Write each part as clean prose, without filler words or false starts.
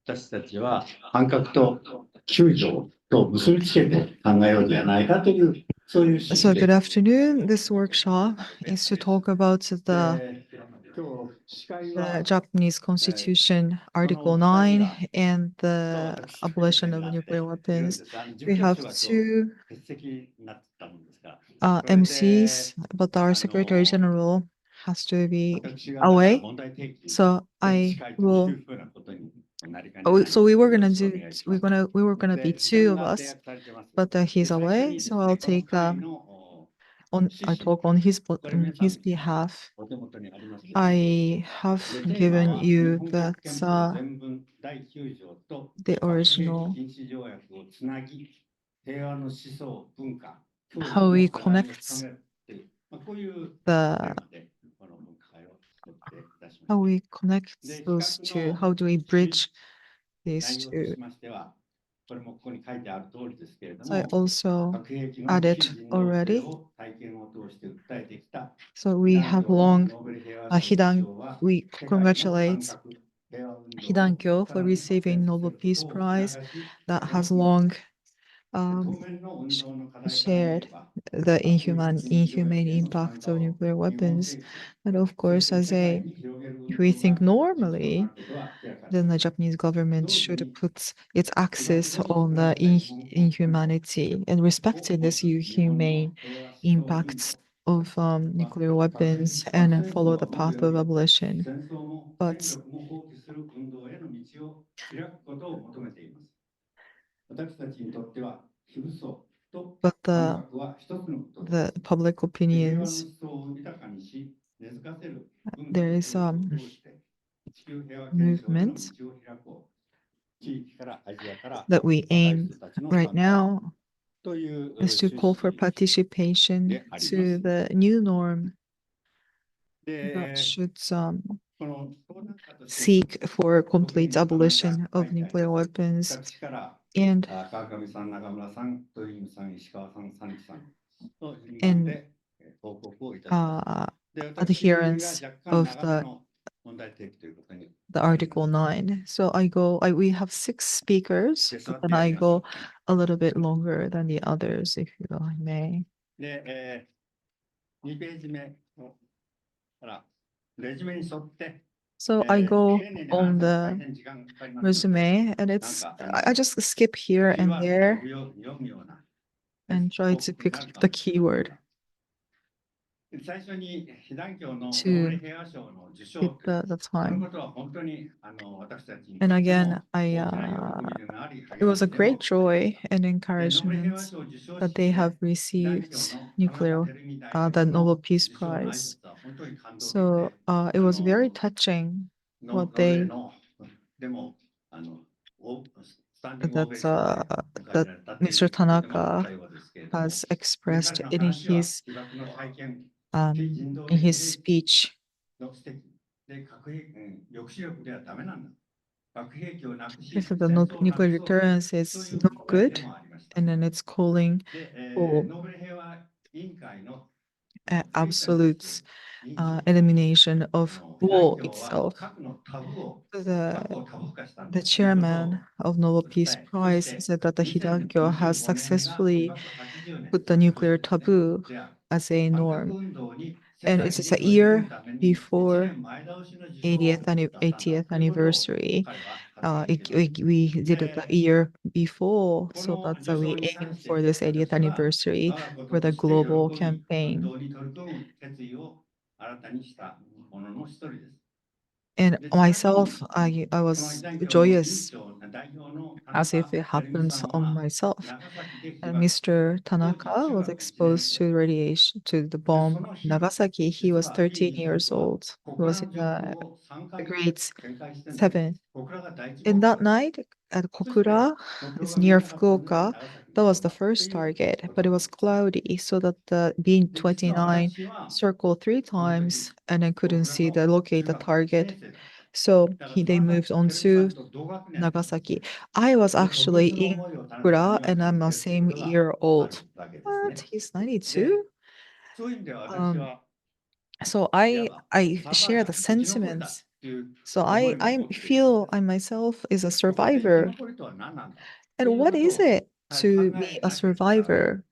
私たちは反核と救助と結びつけて考えようではないかという、そういう趣 So 旨 good で。afternoon. This workshop is to talk about今日司会 the は Japanese Constitution, Article 9, and the 私 abolition of が nuclear いるん weapons. です。事 We 務局 have 長は今日 two 欠席になってたんですが、それ MCs, で but our Secretary General has to be 私がだから away. 問題提起 So で司 I 会とい will. うふうなことになりかねない So we の were で、よ gonna ろしくお do. 願いします。We were gonna be で、時間 two of が制 us, 約されてます。but で、 he's 最初 away. にで So す I'll ね、この take 会の on. 趣 I 旨、talk on his これ皆さん his behalf. お手元にありますけども、 I have で、テーマ given は日 you 本 that 国憲法全文第9条と the 核兵器 original 禁止条約をつなぎ、平和の思想、文化、教 how 育 we の課題を connect 深めるという、こういうテ the ーマでこの分会を設定いたしま how した。 we connect で、比 those 較 two. の How do we bridge these 内容と two? しましては、これもここに書いてある通りですけれど So I も、 also 核兵器の added 非人道性 already. を体験を通して訴えてきた So 被 we 団 have 協の long ノーベル平和賞受 Hidan. 賞は We 世界の反 congratulate 核平和運動を Hidankyo さ for らに発展 receiving させ Nobel るこ Peace とを Prize 促し、 that 努 has 力を long で um, 当面の運 sh- 動の課題から見れ shared ば、 the 核兵器禁止条約 inhumane への参 impact 加 of を nuclear 日本 weapons. 政府、 And of そし course, て as 世界 a に広げる if 運 we 動 think が実とな normally, ることは明らかで then す。 the Japanese government 同時 should に put its 被爆 axis 後に on 作ら the れた日本国憲法 inhumanity and を respecting 持 this つ日本の humane 平和思想文 impacts 化 of は nuclear 核 weapons 核 and 戦争 follow the はもと path よ of り abolition. 戦争も But 戦力も放棄する運動への道を開くことを求めています。私たちにとっては非武装と but 反 the 核は一つのことです。 public 平和の opinions 思想を豊かにし根付かせる文化 there と is 教育を通して地球平和憲章への movement 道を開こう。地域からアジアから that we 若い aim 人たちの right 参加 now という is to 趣 call for 旨 participation でありま to す。 the new norm that で、 should この登壇者として seek for 特に complete 何か abolition 書 of いてあり nuclear ます。 weapons 私から and 川上さん、中村さん、鳥海さん、石川さん、三木さんの順番 and で報告をいたします。で、私が adherence 若干 of 長めの問題提起ということに the なります。 Article 9. So we have 6 speakers, で、座 but っ then てや I りましょ go a little bit longer than the others, if you may. う。で、2ページ目からレジュメに沿って、So I go 丁寧に on 話すと大 the 変時間かかりますので、 resume and なん it's か I just skip here キー and ワード there を読むような and try 報 to 告に pick な up るか the もしれません keyword が、最初に被団協のノ to ーベル平和賞の受賞 fit という the この time. ことは本当に私たちにと And って again, も大きな喜びでもあり、 it 励ま was a しでもあり great ました joy and で、ノーベル encouragement 平和賞受賞 that 式 they で have 被団 received 協の田中 nuclear 照美代 the 表 Nobel の Peace 受賞の挨 Prize. 拶は本当に感動的 So で、it was very touching ノ what ーベル they のでもスタンディングオ that ベーションで迎え that られたという Mr. とてもあった Tanaka ようですけれども、 has で expressed 彼の in 話は his 被爆の体験、非人道 in 的 his 兵器 speech の指摘で核兵器、抑止力ではダメなんだ。核兵器をなくし、 he 戦 said the 争をな nuclear くそうという deterrence そう is いう no 訴えで good もありました。 and then it's calling で、 for ノーベル平和委員会の absolute elimination of 被団 war 協は itself. 核のタブーを The 核をタブー化したん the だということを chairman of Nobel Peace 訴え、そし Prize て said that the Hidankyo has 2025年が被 successfully 爆80年 put the という nuclear 年ですね。 taboo である。 as a 反核 norm. 運動に世 And 界 it's に just a 取り組む year ために1 before 年前倒しの受賞を 80th, 出したんだ 80th ということを anniversary. 彼は発言しています。 We did it the で、 year before, こ so の that's 受 why 賞 we に関 aim して for this 80th 私は anniversary 我がこと for と the して喜び、 global 運 campaign. 動に取り組む決意を新たにしたものの一人です。 And で、ちなみに myself, I この was 被団協の委員 joyous 長代表の田 as if 中 it 照美 happens さん on は myself. 長崎で被 And 爆、 Mr. 当時 Tanaka 中 was 学1年 exposed 生 to radiation to the で、 bomb その in 日、 Nagasaki. He 実 was は 13 P26 years は old. 小 He 倉 was の in 上空を3 the 回 grades 旋回してるんです。 7. 小倉が第一 And 目 that 標です。 night at そして Kokura, 目標 it's が見え near なかったので Fukuoka, 長崎 that に was 飛ん the だとい first うこ target, と but な it ん was です。 cloudy, so that the beam で、実は 29私は circled 3 その時 times and I 小 couldn't 倉 see the の locate 中 the 学1 target. 年生だった。 So だから they 田中 moved on 照美さ to んと同学年だったんです Nagasaki. ね。 I was で、特 actually 別の in 思いを田中さん Kokura には and 感 I'm じ a ているという same ことが year あ old. るわけです What? ね。 He's で、 92? そういう意味では私は So いわば I サバ share が the 生き残った sentiments So 思い I も起きているん feel です I myself is a ここで生き survivor. 残りとは何なんだと And いう what こと is を it 考 to be え a なければならない survivor?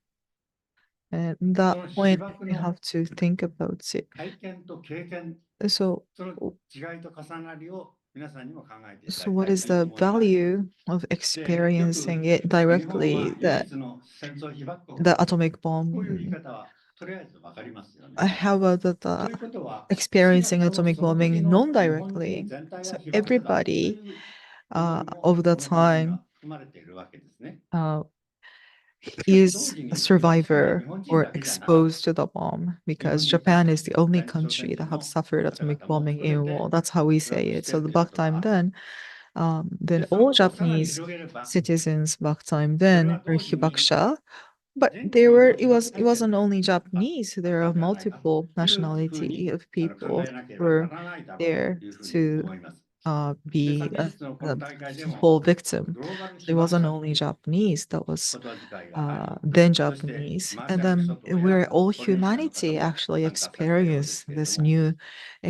And that その被 point 爆 we の have to think about it. 体験と経験 So その違いと重なりを皆さんにも考えていただ so きた what い is という the 思いがあります value of でよく experiencing it 日本は directly 唯 that 一の戦争被爆国 the だ atomic こういう言い bomb? 方はとりあえず分かりますよね How about と the いうことは少なく experiencing とも atomic その時 bombing の日本人 non-directly? 全体 So は被爆者だとい everybody う思いも of the この法案に time は含まれているわけですね uh, しかし同 is 時 a に被爆者は日 survivor 本人 or だけじゃなかった exposed to the bomb 日 because 本にいた Japan is the only 第二次朝鮮 country that 人 have の suffered 方 atomic 々も bombing 含め in て war. That's how we 被爆 say し it. てい So る the というこ back と time は then でその all ことをさらに Japanese 広げれば citizens back time それは then were 同時に hibakusha, but 全 they 人 were の被爆 it 体験 wasn't で only あ Japanese. あっ There た are んではないか multiple というふう nationality に of 考 people えなければな were らないだろうと there いうふうに to 思います。で be 昨日のこの a 大会でも full victim. グローバル It 被爆 wasn't 者と only いう Japanese that was 言葉遣いがあり、then そして Japanese, マーシ and ャル諸 then 島や where all ポリネシアの方 humanity も actually 参加されたようです experienced けれど this も、 new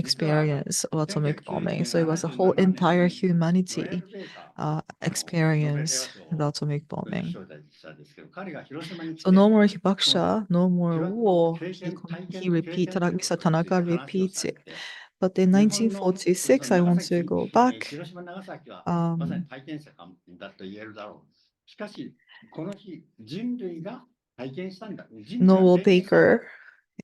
実は experience of atomic bombing. So it was a 1977 whole 年 entire にノエ humanity ル・ベーカー、ノーベル平和 experience 賞 the を atomic 受 bombing. 賞者ですけど、彼が広島に来 So no て、more その hibakusha, no 被 more 爆の war. 経験、体 He 験と経 repeat, 験というこ Mr. とについて Tanaka 話を repeats され it. て、But in 日本のそ 1946, の I 長 want to 崎、go back. 広島、長崎はまさに Um, 体験者だと言えるだろう。しかし、この日、人類が体験したんだ。人類が Noel 経験したんだ。 Baker,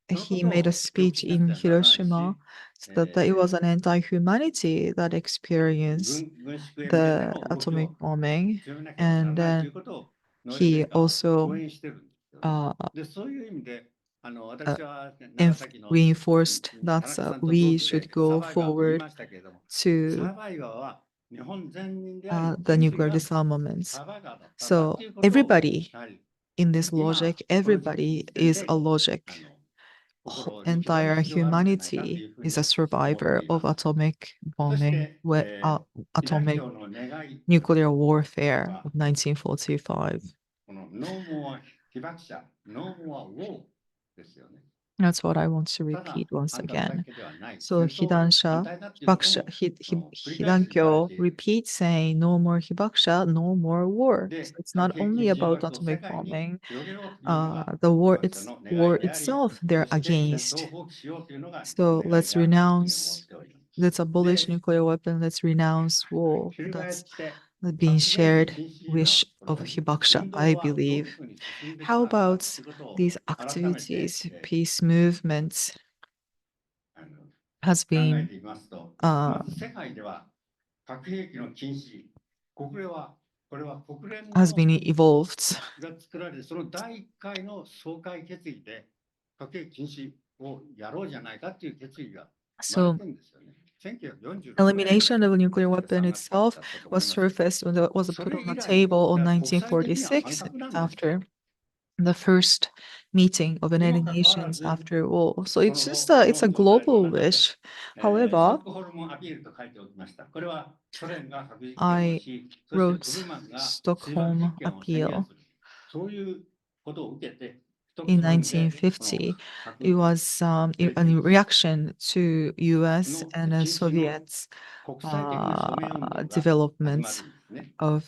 そのこ he と made a を抑止 speech しなく in てはならないし、Hiroshima so that it was an anti-humanity that experienced 軍縮へ向けて the の動き atomic を bombing. 強めなければなら And ないとい then うことをノエル・ベ he ーカーは also 応援してるんですよね。uh, で、そういう意味で、uh, 私は長崎の reinforced 田 that 中さんと同 we 期で should サ go バイバーと言い forward ましたけれども、サ to バイバーは日本全人であり、 the 人類 nuclear が disarmaments. サバイバーだったんだっ So ていうことを、 everybody やはり in this 今 logic, この時 everybody 点 is で a logic. 心に刻む Entire 必要があるんじゃないかと humanity いうふう is a に思って survivor いま of す。atomic そし bombing, て、被爆 atomic 者の願い nuclear warfare は of 1945. この No more 被爆者、No more war ですよね。 That's what I want to ただ repeat once 反対だ again. けではない。 So 戦争反 Hidansha, 対だっていうこと Hibakusha, も繰り返し言われて Hidankyo いる。 repeats saying no more Hibakusha, no more war. で、 So it's 核 not 兵器 only 禁止条 about 約を世 atomic 界に bombing. 広げろというのが The 被 war 爆者の願 war いであり、 itself そ they're して戦争 against. を放棄しようというのが So 願い let's であるというふうに思っ renounce, ております。 let's abolish で、 nuclear weapon, let's renounce war. 翻っ That's て being 核兵器 shared 禁止の wish こ of の Hibakusha, 運動 I はどういう believe. ふうに進むべき How なのか about ということを these 改めて、activities, peace movements あの has 考え been てみますと、 uh, まず世界では核兵器の禁止、国連は、これは国連 has の been evolved. が作られ、その第1回の総会決議で核兵器禁止をやろうじゃないかっていう決議が生まれ So てるんですよね。1946年 elimination of a nuclear 確か weapon 3月から itself だったと思 was いますけど、 surfaced when it was そ put れ on the 以来、 table だ on から国際的には反 1946 核なんです。 after the first meeting of に United もかかわら Nations ず、 after war. So そ it's の just 後、こ it's a の総会の global 中で、 wish. ス However, トックホルムアピールと書いておきました。これはソ連が核実験を I し、そしてトル wrote ーマンが水爆実 Stockholm 験を宣言 Appeal する。そういうことを受けて、ストック in ホルムでこの 1950. 核 It was a 兵器 reaction to US の and 禁止の Soviets 国際的な署名運動が始ま developments るんですね。 of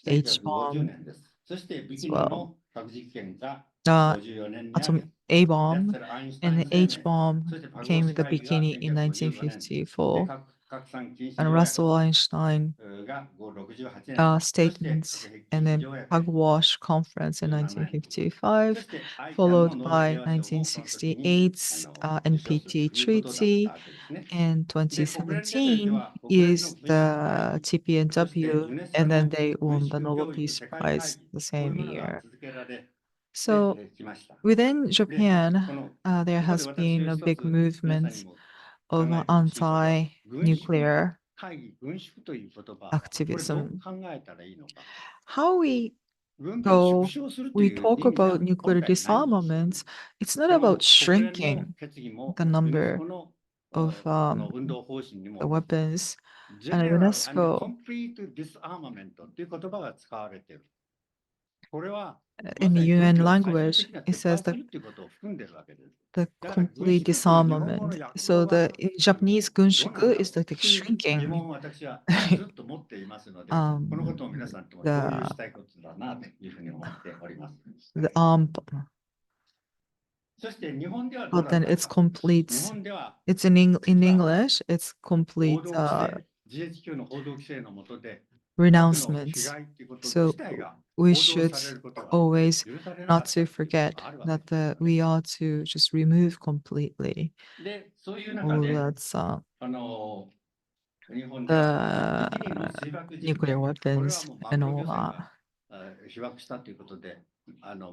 H 1950 bomb 年です。そしてビ as キニ well. の核実験が Uh, 54年にあり、 A や bomb つらアインシュタイ and ン the 声 H 明、bomb そしてパゴー came シ with the 会議が bikini in 1955年、で 1954. 拡散禁止 And 条約 Russell Einstein が68年、そして核 statements 兵器 and 禁止 then 条約 Pugwash conference in 57年、そ 1955, して 愛ちゃんの followed ノーベル by 平和賞もこの時に 1968's 受賞する NPT ということだった treaty, わけですね。and で、国連レベルで 2017 は国連の is 軍縮会 the 議、そして TPNW, ユネスコ and then の they 軍 won the 縮 Nobel 教育 Peace 世界会 Prize 議、 the こういう same ものが year. 続けられ So てきました。within で、Japan, この there ここで has 私 been が a 一 big つ皆さん movement にも考 of えてほしいことは、軍縮 anti-nuclear 会議、軍縮という言葉は、これどう activism. 考えたらいいのか。 How we 軍備を縮 go, 小すると we いう talk 意味じゃ about 本 nuclear 来ないんですよ。 disarmaments, it's not で about も国連の shrinking 決議も the ユネス number コの of この運動方針に the も weapons, and General and UNESCO Complete Disarmament という言葉が使われている。in the UN language, it says that っていうことを含んでるわけです。 the だから complete 軍縮っていう日本語 disarmament. So the in Japanese どうなの gunshiku か is like という疑 shrinking 問を私はずっと持っていますので、このことを皆さんとも共有したいことだなというふうに思っております。 the arm, そして日本ではどう but だった then の it's か。 complete. 日本では It's in English. It's 報 complete 道規制、GHQ の報道規制の下で、核の被 renouncements. 害ということ自 So 体が we 報道 should されることは always 許されなか not った to ということ forget があるわけ that です we are to just remove completely で、そういう中 all で、 that's 日本ではビキニの the 水爆実 nuclear 験、これは weapons もうマグ and ロ all 漁船 that. が被爆したということで、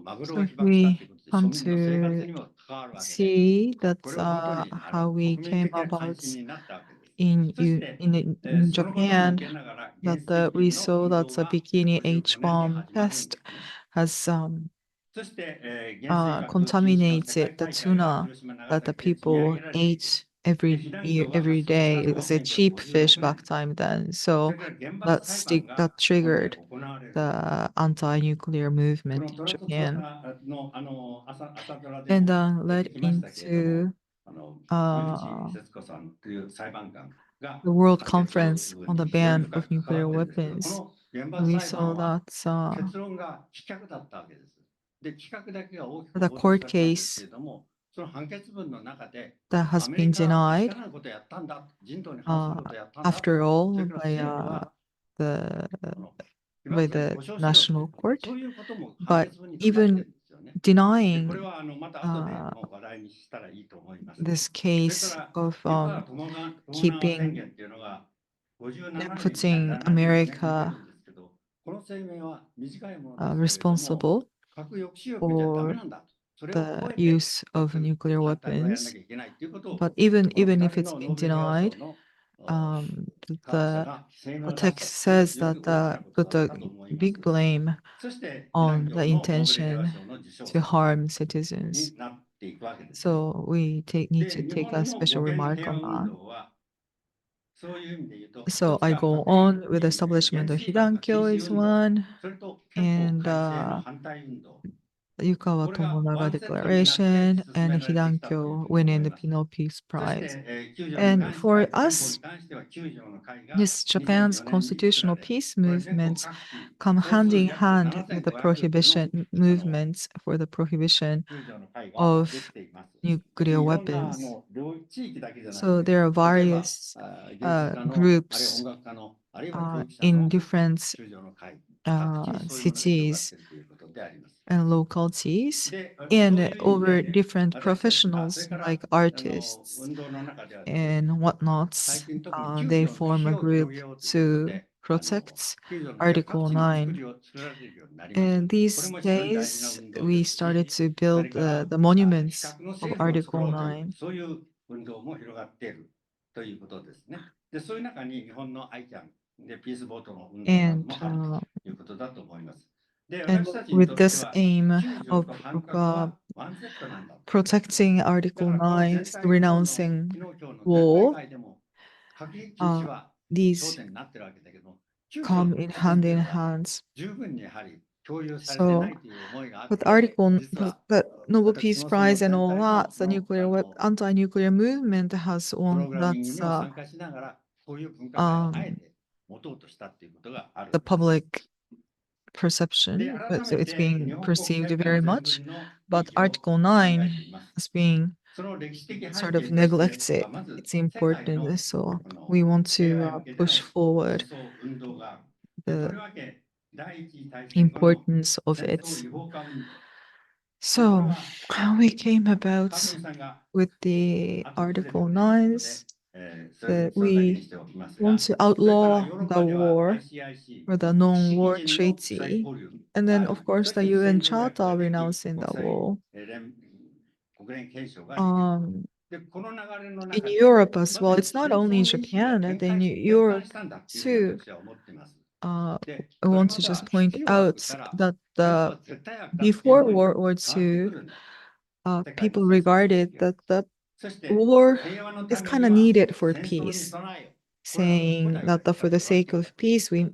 マグロを So 被爆したという we ことで、庶 come 民の生活 to にも関わるわけで、 see こ that's れは本当に how we 国民 came 的な関 about 心になったわけです。 in そして、 in そのことも Japan 受けながら、 that 原始 we 的の saw 運 that 動 the が bikini 55年 H に bomb 始まるん test ですね。 has そして、原水爆禁止の世 contaminated 界 the 大会が tuna 広島、長 that the 崎で積み上 people げられていく。 ate で、 every 被弾 year, 量が every 発生した day. の It が was a cheap fish 1956 back 年。 time then. そ So れから原爆 that 裁判 stick that が本来 triggered 行われる。 the anti-nuclear こ movement の in トラックツア Japan ーの朝ドラで and も出 led てきましたけれども、 into 小口 uh, 節子さんという裁判官が the World 判決 Conference on the に非常に ban 深 of く関わ nuclear ってるんですけど、こ weapons. の原爆 We 裁 saw 判は that 結論が棄却だったわけです。で、棄却だけが大きく the 報道 court されたんですけ case れども、その判決文の中で、 that ア has メリ been カはけし denied からんことをやったんだ、人道に反する uh, ことをやったんだ、 after それ all から by 政府は the この被 by 爆者に the 保障しろという national court. そういうことも判 But 決文に書かれてる even んですよね。で、こ denying れはまた後で uh, もう話題にしたらいいと思います。 this それか case ら of 湯川友川宣 keeping 言っていうのが57年、 putting 74年に出て America るんですけど、この声明は短いものですけれども、 responsible 核抑止力じゃダメ for なんだと。それを the 超えて use of 核 nuclear 反対をやらな weapons. きゃいけないということを、 But even この even 2 if 人 it's のノ been ーベル平和賞 denied, の 科学者 the が声明を the 出した text という says 非常 that に大きなこと put だっ a たと思います。 big blame そして被弾 on the 量のノーベル平和 intention 賞の受賞 to 者 harm citizens. になっていくわけですね。 So we need で、 to 日 take 本 a の special 護憲 remark 平 on 和運 that. 動はそういう意味で言うと、 So 一つ I が go 核に on with the establishment 原 of 水爆禁 Hirankyo 止 is 運動、 one, それと憲法 and 改正の反対運動、 Yukawa これがワ Tomonaga ンセットになって Declaration 進 and められてきたというふ Hirankyo うに思 winning い the ます。 Penal Peace そし Prize. て、9条に And 関して for 憲法 us, に関しては9条の会が this Japan's 2004年に作ら constitutional れ、 peace これ全国 movements 各地 come 総 hand 数 in 約 hand with the 7500の prohibition movements for the prohibition 9条の会がで of きています。で、 nuclear いろんな weapons. 地域だけじゃなく So て、 there are 例えば various 芸術家の、あるいは音 groups 楽家の、あるいは教育者 in の different 9条の会、各地にそういうものが広がっ cities ているということであります。 and localities, で、そう and いう意味 over で、 different 私たち、それ professionals から like artists 運動の中ではですね、 and whatnots. 最近特に9 They 条の form 火 a を広 group げようということ to で、protect 9条の火が各 Article 地に 9. 作られるようになりました。 And これ these も非常に大事な days, 運動 we です started し、 to そ build れから the 非 monuments 核の of 政府を作ろ Article うという、 9. そういう運動も広がっているということですね。で、そういう中に日本のアイキャンでピースボートの運動など And もあるということだと思います。で、 and 私たちに with とって this は aim 9条 of と反核はワンセットなんだと。 protecting だ Article からこの 9, 全体の今日の renouncing 昨日今日の全体 war, 会でも核兵器禁止は焦 these 点になってるわけだけど、9条 come の in 時点 hand で in は hand. 十分にやはり共有されて So ないという思いがあっ with て、 Article, 実は the Nobel 私 Peace もその Prize and 全 all 体 that, の the nuclear anti-nuclear movement has プ one ログラミング that's にも参加しながら、こういう分科会をあえ um, て持とうとしたっていうことがある the わけです。 public で、 perception, 改 but め so it's て being 日本国 perceived 憲法 very 全 much. 文の意 But 義を Article 考 9 えています。 is being その歴史的背 sort 景 of としては、 neglected. まず It's 世界 important. の So we want 平 to 和へ向けての push 思 forward 想運動がある。で、と the りわけ第一次大戦後の importance of 戦 it. 争違法化運動。で、これ So は how we came 川 about 上さんが with the 後で出て Article くれますので、 9s それ that それだけに we しておきます want が、 to それから outlaw ヨーロッ the パでは war ICIC or the 不 non-war 思議人の国際 treaty, 交流 and が then あり、 of course そし the て UN 戦条約 Charter ができ、 renouncing 国 the 際 war. 国連憲章ができる。 で、この流れの In 中で、 Europe as まず well, it's not 戦 only 争の意識が Japan, 転 and then 転換 Europe したんだっていうふうに too. 私は思っています。 で、 I それ want ま to た just point 危機を浴 out びたら that 戦争は絶対悪だっていう before 思いに World War 変わってく II, るんだ。世界 people の最終主 regarded 義が。 that the そして、 war 平和の is ため kind に of は needed for 戦争に peace, 備えよ。これは古 saying 代から that for 使っ the てるわ sake け of peace, we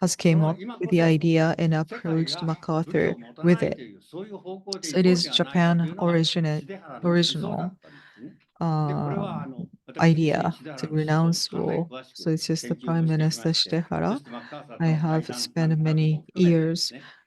has came up with the idea and approached MacArthur with it. So it is Japan original idea to renounce war. So it's just the Prime Minister Shidehara. I have spent many years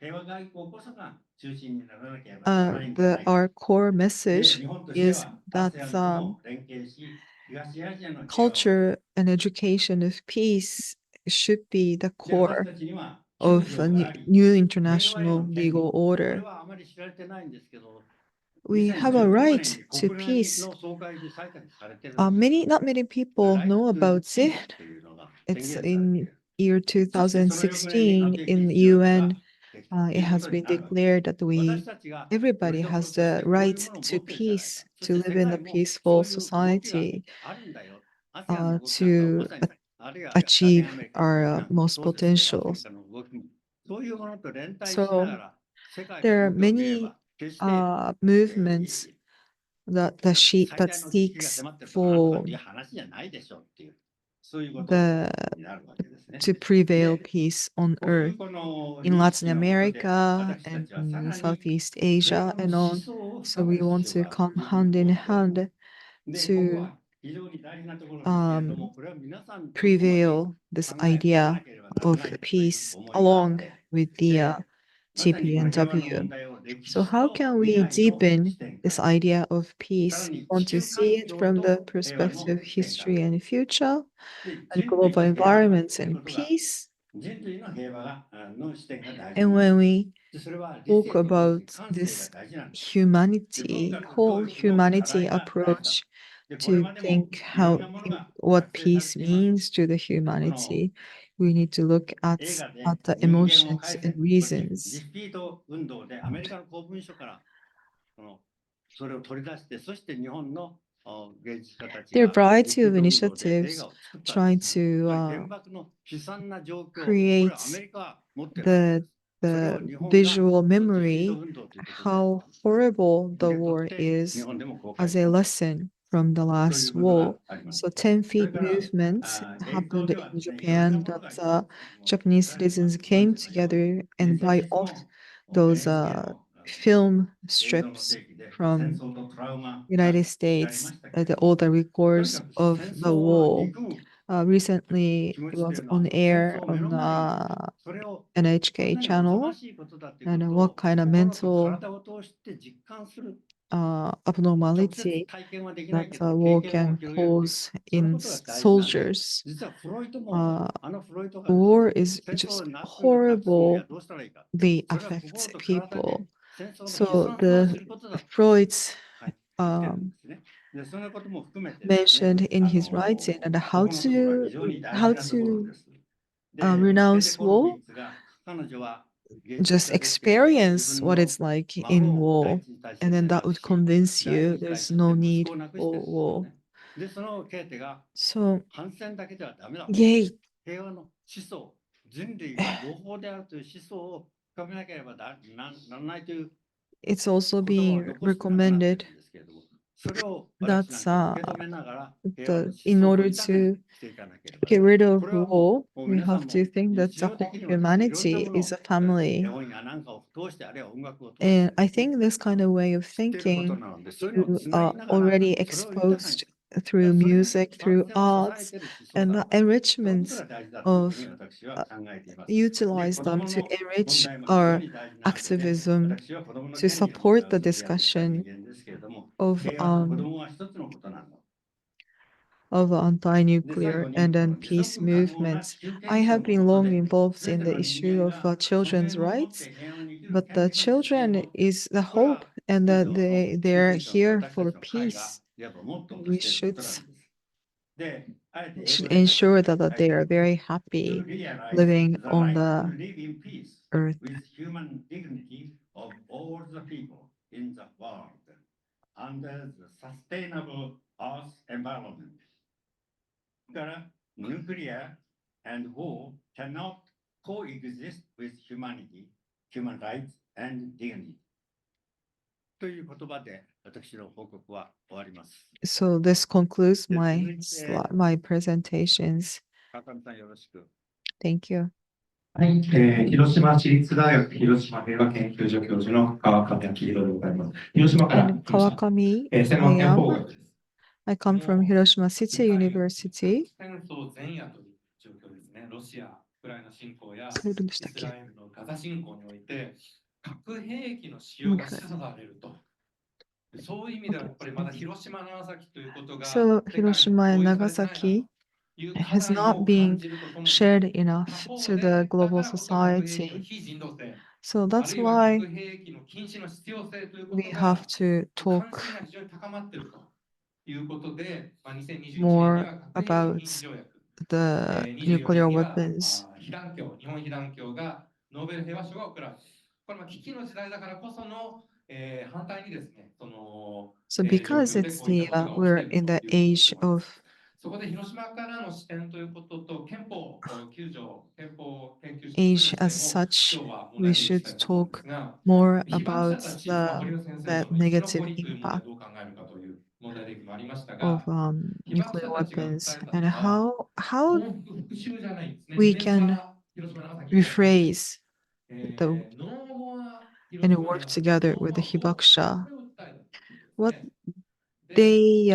平和外交こそが中心にならなければならないんじゃないか。our core で、 message 日本として is は that ASEAN とも連携し、東アジアの平和を culture and education of peace should be the で、私 core たちには9 of 条 a があり、 new 平和へ international の権利、 legal これ order. はあまり知られてないんですけど、 We have a 2015 right 年に to 国連 peace. の総会で採択されてるんです。 Not many people Right know to the about peace it. というのが宣 It's 言されてい in る。 year そしてその翌年に 2016 核兵器 in 禁止条約 UN. ができたと It いうこ has とに been なるわけです。 declared that 私たちがより everybody どころ has とし the てこういう right ものを持 to ってるじゃない peace, か。そし to て live 世 in a 界もそ peaceful ういう動きが society, あるんだよ。ASEAN の動きなんかま to さに、あるいはラテン achieve アメリカの動き our なんかも most そうですけど、アフリ potentials. カの動きもそういうものと連帯しな So がら世界の there are 動きを見れ many ば決して、movements that 最大の危機が seeks 迫ってるとかなんとか for っていう話じゃないでしょうっていう、そういうこと the になるわけですね。 to prevail で、 peace on こうい earth うこの in 認 Latin 識のもとで America 私た and ちはさらに Southeast 平 Asia 和の and 思 on. 想を So 深め we る want 必要 to があると come いうふうに hand in 思っております。 hand で、ここ to は非常に大事なところですけれども、 um, これは皆さんと共に prevail this 考えていかな idea ければなら of ないという peace 思いがあっ along て、 with the で、まさにこの平和の TPNW. 問題を歴 So 史 how と can 未 we 来の deepen 視点か this ら、 idea of さら peace? に We 地 want to 球環 see it 境 from the と平和 perspective の of 視点から、 history and future で、 and 人類 global の平和 environments という and ことが、 peace. 人類の平和がの視点が大事 And になる。 when we で、それは理 talk 性に基づく about 感性が this 大事なんです。で、文 humanity, 化と教 whole 育の課 humanity 題が大事だ。 approach で、これ to までも think いろん how なものが what 作成され peace ています。 means to the この humanity, we need to look 映画 at で the 人間を emotions 返 and せ、これディ reasons. フィート運動でアメリカの公文書からそれを取り出して、そして日本の芸術家たち There are が a ディ variety フィー of ト運動で映 initiatives 画を作ったんで trying す。 to つまり原爆の悲惨な状況、これ create はアメリカは持ってるわけで the す。それを the 日本が visual ディフィート memory 運動ということで how horrible the 受け取っ war て、日 is 本でも公開 as し a ました。 lesson from the という last ことが war. あります。 So 10 それ feet から movement 映像 happened では in ですね、いろんな Japan もの that があります。Japanese フラッシュバッ citizens クご存 came 知のように、 together and 先 buy 日 off も those NHK の film 映像の strips 世紀で戦 from 争とトラウマが United 聞かれま States, したけれど all も、 the とに records かく of 戦 the 争を war. 憎む Recently, 気持 it ちとい was うの on は、戦 air 争を目 on の前にして、それをこん NHK なにおぞま channel, しいことだというこ and と what を kind of 心と mental 体を通して実感する。直接 abnormality 体験はできない that けど、経 war 験を can 広げるっていう、 cause その in ことが大事なんです。 soldiers. 実はフロイトも、Uh, フロイトがです war ね、 is 戦争 just をなくすには horrible. どうしたらいいか。 They それは心 affect と体で people. 戦争の悲 So 惨さを知ることだと、 Freud's はい、言ってるん um, ですね。で、そんなことも含めてですね、 mentioned in his writing and ここのところは非常に大事なところです。で、renounce ポロフィ war, ッツが、彼女は芸術 just 家ですけれど、自 experience 分 what の it's like 孫 in を第 war, 一次大 and 戦で then that 亡く would し、 convince 第 you 二次大 there's 戦で no 息子 need を亡くして for ですよ war. ね。で、そのケーテが So 反戦だけではダメだ。 yay, 平和の思想、人類が同胞であるという思想を深めなければならないという it's also 言葉を being 残して亡くなってる recommended んですけれども、それを私なん that か受け止めながら平和の思想 in を order 豊かに to していかなければな get らない。 rid of これはも war, う we 皆さ have ん to も think that 日 the 常 whole 的にはですね、いろんな humanity もの is を a family. 絵本やなんかを通して、あるいは音楽を通して And で I すね、 think this kind of way of 知っていること thinking なので、それを you つなぎながら、 already それを豊かに exposed する。 through それに music, 万 through 全を支え arts, ている思想 and だ the と。そのこと enrichments が大事だというふう of に私は uh, 考えています。で、 utilize 子 them 供 to の問 enrich 題も非常 our に大事なわけで、 activism, 私は子供の to 権利の問題 support を the ずっとやってきた人 discussion 間ですけれども、 of 平和と子供は一つのことなんだ。で、最 anti-nuclear 後に and こ then の持 peace 続可能な movements. 中堅 I 意 have 識の been もと long で、involved すべ in て the の人 issue 間 of が尊 children's 厳を持っ rights, て平和に生きる but 権 the 利を実現 children を、 is the これは hope and 人 that 々の they're 中堅層の here 私た for ちの会が peace. いわばモットーと We しているこ should となんです。で、あえて we 英語 should で書きま ensure す。that タイ they ト are ル。very To happy realize living the on right to the live in peace earth. with human dignity of all the people in the world under the sustainable earth environment. から、nuclear and war cannot coexist with humanity, human rights and dignity. という言葉で私の報告は終わります。 So this concludes で、続 my いて、 my presentations. 川上さんよろしく。 Thank you. はい、広島市立大学広島平和研究所教授の川上明宏でございます。広島から来 And ました。 Kawakami, 専 I 門憲法 am. 学です。 I come from Hiroshima City University. 戦争前夜という状況ですね。ロシア、ウクライナ侵攻やイス それどうでしたっけ？ラエルのガザ侵攻において、核兵器の使用が Okay. 示唆されると。そういう意味ではやっぱりまだ広島、長崎ということが So 世界に Hiroshima 共 and 有されてないなと Nagasaki いう課 has 題 not を感 been じるとともに、 shared 他 enough 方 to で、 the だ global からこそ核兵器の society. 非人道性、 So あ that's るいは why 核兵器の禁止の必要性というこ we と have が to 関 talk 心が非常に高まっているということで、2021年に more は核兵器 about 禁止条約、 the 24 nuclear 年には weapons. 被団協、日本被団協がノーベル平和賞が贈られている。これは危機の時代だからこその、反対にですね、その、So 状 because 況で it's こういった the ことが起き we're ている in と the いうことだ age と思います。 of そこで広島からの視点ということと、憲法9条、憲法研究室の age 視 as 点を such, 今日は申 we し上げていき should たいと思うんで talk すが、 more 被爆者 about たち、the 堀尾先生 that の生き negative 残りという問題 impact をどう考えるかという問題提起もありました of が、被爆 nuclear 者たちが訴 weapons えた and のは、 how 報復復讐じゃないんですね。 we 2年 can 差広島、長崎に対して、 rephrase the ノーモア and 広島、 work 長崎、 together ノー with モ the ア報復、 hibakusha. これを訴えたということです What ね。で、 they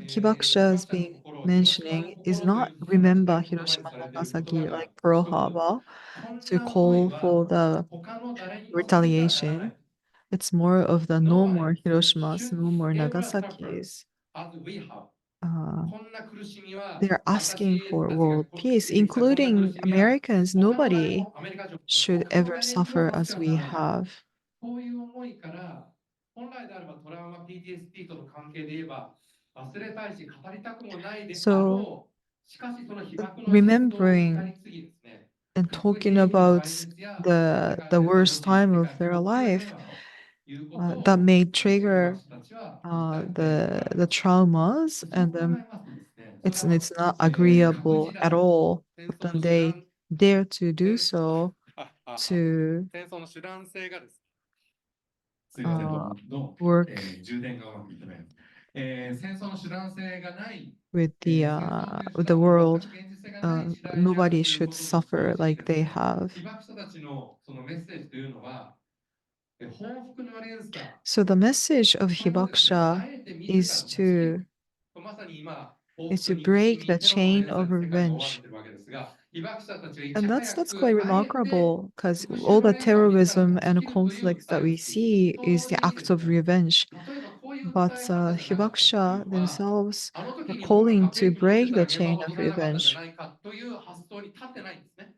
被 hibakusha 爆 is 者の being 心、広島の mentioning is 心とい not うふうなですね、 remember 言葉に Hiroshima されている言葉 Nagasaki が like Pearl 一つ、 Harbor こん to な思い call for は the 他の誰にもさせてはならな retaliation. い。 It's more of the no Nobody more Hiroshimas, should no more ever suffer Nagasaki's. as we have. Uh, こんな苦しみは they're asking 私 for たちが world 経 peace, 験したこんな苦 including しみは Americans. 他の誰 Nobody もアメリカ人 should 他の ever 誰にも suffer させ as ては we ならない。 have. こういう思いから本来であればトラウマ PTSD との関係で言えば忘れたいし語りたくもないであ So ろう。しかしその被爆の実相を語 remembering り継ぎですね。 and 核 talking 兵器の about 廃絶や世 the 界 the 平和の worst 保持、 time 世 of 界 their の国際 life 平和ということを that may 被 trigger 爆者たちは言いたいというのがあり the ます。 traumas そう and 考 then えますとですね、それ it's は、it's not 核 agreeable 時 at 代、 all. 戦 But 争の then 手 they 段、 dare to do 戦争 so to 戦争の手段性がです。すみません、uh, え work 充電がうまくいってない。戦争の手段性がない、with 戦争という手 with the 段を全 world. く現実性がない時代である Nobody という should ことと suffer 同時に like です they ね、 have. 被爆者たちのそのメッセージというのは、報復の連鎖、 So the message of これをですね、あ Hibakusha えて自ら is 断ち切る。 to まさに今、報 is 復 to 憎し break み、 the テロの chain 連鎖 of で世界が追われ revenge. ているわけですが、被爆者たちがいち And 早 that's く quite あえて remarkable because 復讐 all の the 連鎖を自ら terrorism 断ち and 切るという conflicts 訴 that えを we している。 see 同 is the 時にで act す of ね、 revenge. 例えばこういう But 訴え方じゃなかったとい Hibakusha うのは、 themselves あの are 時日本が calling 核兵 to 器持って break たら the 現場 chain を of 落とさなかったじゃ revenge. ないかという発想に立ってないんですね。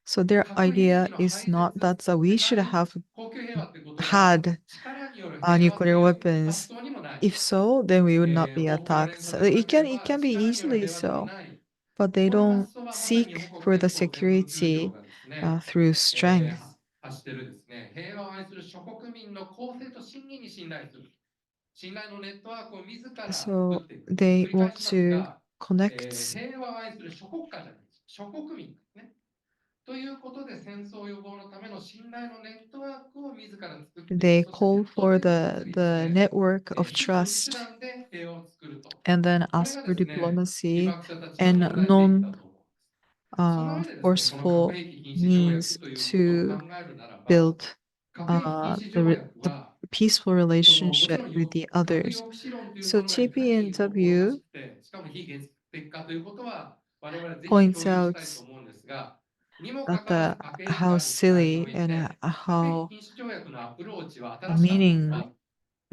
So their 核兵 idea 器の is 廃 not 絶、 that 世 we should 界 have 恒久平和ということは had 力による平和と nuclear いう発 weapons. 想にもない。 If so, then we would not be 報復の attacked. 連 So 鎖でなけれ it ば can be 力による easily 平和でも so, ない。 but they これ don't 発想はまさに seek 日本国 for the 憲法憲法9条 security がですね、through strength. 発してるですね、平和を愛する諸国民の公正と真偽に信頼する。信頼のネットワークを自ら作 So っていく。繰 they り返 want します to が、connect, 平和を愛する諸国家じゃないです。諸国民ですね。ということで戦争予防のための信頼のネットワークを自ら作っていく。 they そして call 徹頭 for 徹尾にです the ね、 network of 非軍事手 trust 段で平和を作ると。 and then これ ask が for ですね、被 diplomacy 爆者たちの and 問題提起だと思うんです。その上でですね、この核 forceful 兵器禁止条約 means ということを考 to えるならば、 build 核兵器禁止 the, 条約 the は、 peaceful もち relationship ろん with the 核 others. 抑止論という So ものがいかに好ま TPNW しくて、しかも非現実的かということは、我々ぜひ points 共有 out したいと思うんですが、にもか at かわら the ず核兵器 how がある時代にお silly い and て、核兵 how 器禁止条約のアプローチは新しかったんです。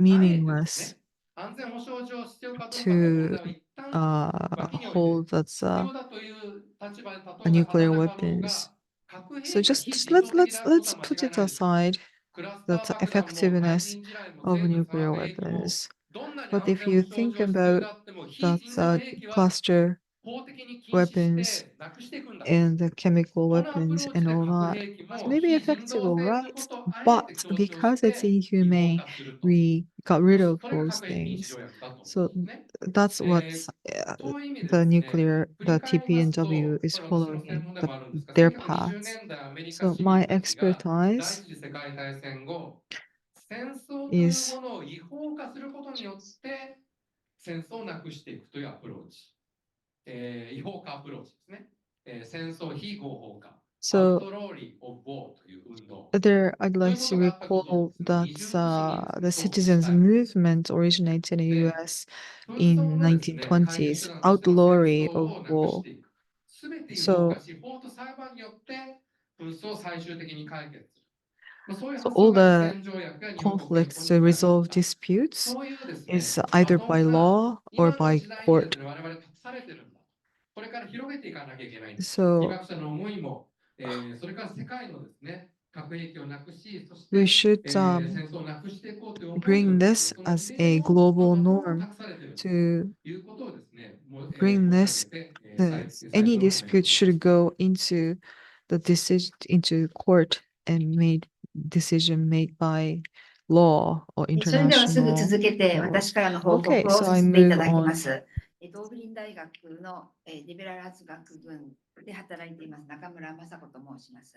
あえてですね、 meaningless 安全保障上必要かどうかの問 to 題は一旦脇に置いて、 hold that's 必要だという立場で立とう a が nuclear 立たなかろう weapons. が、核 So 兵器が just 非 just 人道的であること let's は put 間違い it ないです。 aside クラスタ the ー爆弾も対 effectiveness 人地雷も of 生物化 nuclear 学兵器も、 weapons. どんなに But 安 if 全保 you 障 think 上必要 about であっても、非 that 人道兵器は cluster 法的に禁止し weapons てなくしていくんだ。 and the chemical このアプロ weapons ーチ and で all 核 that 兵器 was も maybe 非人 effective, 道 all 性という right? ことをあえ But て強調し because it's て違法 inhumane, 化すると。 we got rid of それが those 核兵器禁止 things. 条約だと思 So うんですね。 that's what という意味で the ですね、 nuclear, 振 the り返ります TPNW と、 is これ私の following 専 in 門でもあるんですが、 their 1920 paths. 年代アメリカ So 市 my 民たちが第 expertise 一次世界大戦後、戦争という is ものを違法化することによって戦争をなくしていくというアプローチ。違法化アプローチですね。戦争非合法化。アウ so トローリー・オブ・ウォーという運動。 there I'd という like こ to とがあったことを recall ですね、 that 二重の節にですね、 the 想起し citizens たい。 movement originated in the で、 US 紛争 in のですね、解決手 1920s, 段としては戦 outlawry 争 of をなくし war. ていく。すべて違法 So 化し、法と裁判によって紛争を最終的に解決する。そういう So 発 all 想が the 主権条約や日本国憲法 conflicts に to 書かれてい resolve た。 disputes そういうですね、 is バ either トン by が law 今 or の by 時代にです court. ね、我々託されてるんだ。これから広げていかなきゃいけないんです。被 So 爆者の思いも、それから世界のですね、核兵器をなくし、そし we て、should 戦争をなくしていこうという思いを bring ですね、 this その as 使 a 命を global バトンを norm 託されてる to ということをですね、もう bring 申し上 this げて、any 最初のコメント dispute should go into the decision into court and made decision made by law or それではすぐ international 続けて laws. 私からの報 Okay, 告を so さ I せていた move だき on. ます。東武林大学のリベラルアーツ学群で働いています中村雅子と申します。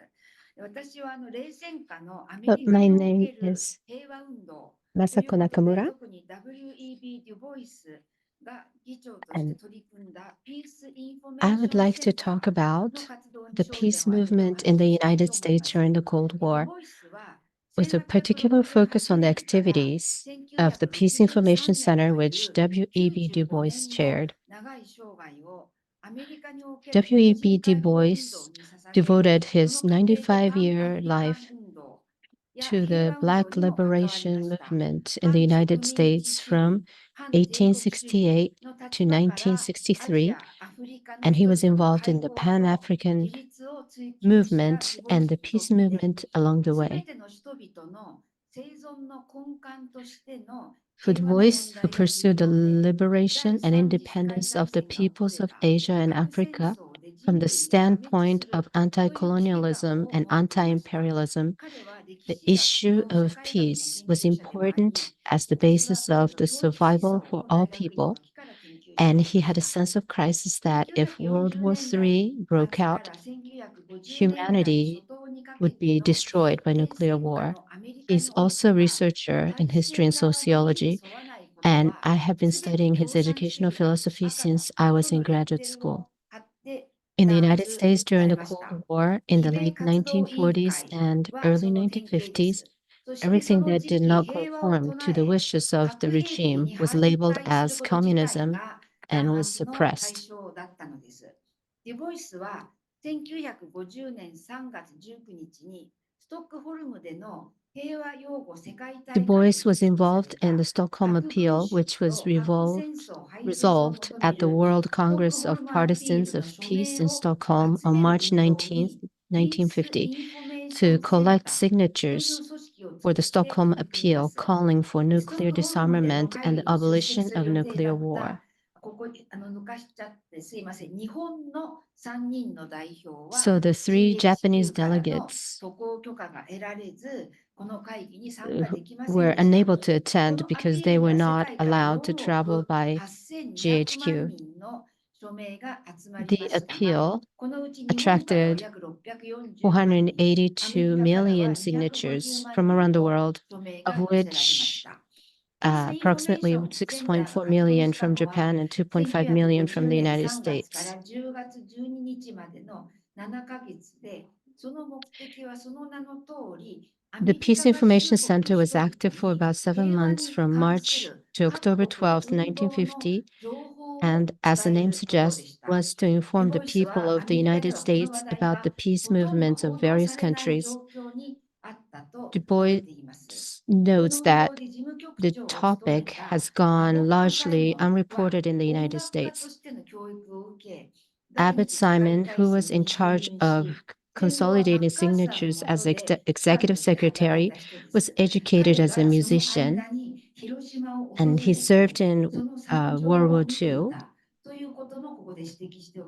私は冷戦下のアメリカ My にお name ける is 平和運動 Masako ということで Nakamura, 特に WEB デュボイスが議長として取り組んだピースインフォメー I シ would ョン like セ to ンター talk about の活動に the 焦点 peace を当ててお movement 話 in the ししたい United と思いま States す。 during the Cold デュ War, ボイスは with a particular focus on the activities of the Peace Information Center, which W.E.B. Du Bois chaired. W.E.B. Du Bois devoted his 95-year life to the Black liberation movement in the United States from 1868 to 1963, and he was involved in the Pan-African movement and the peace movement along the way. For Du Bois, who pursued the liberation and independence of the peoples of Asia and Africa from the standpoint of anti-colonialism and anti-imperialism, the issue of peace was important as the basis of the survival for all people, and he had a sense of crisis that if World War III broke out, humanity would be destroyed by nuclear war. He's also a researcher in history and sociology, and I have been studying his educational philosophy since I was in graduate school. In the United States during the Cold War in the late 1940s and early 1950s, everything that did not conform to the wishes of the regime was labeled as communism and was suppressed. デュボイスは1950年3月19日にストックホルムでの平和擁護世界大 Du 会 Bois was involved in the Stockholm Appeal, which was resolved at the World Congress of Partisans of Peace in Stockholm on March 19, 1950, to collect signatures for the Stockholm Appeal calling for nuclear disarmament and the abolition of nuclear war. ここ抜かしちゃってすいません。日本の3人の代表は So the three Japanese GHQ からの delegates 渡航許可が得られず、この会議に参加できません were でした。 unable to attend because they were not allowed to travel by GHQ. The appeal attracted 482 million signatures from around the world, of which approximately 6.4 million from Japan and 2.5 million from the United States. The Peace Information Center was active for about 7 months from March to October 12, 1950, and as the name suggests, was to inform the people of the United States about the peace movements of various countries. Du Bois notes that the topic has gone largely unreported in the United States. Abbott Simon, who was in charge of consolidating signatures as executive secretary, was educated as a musician, and he served in World War II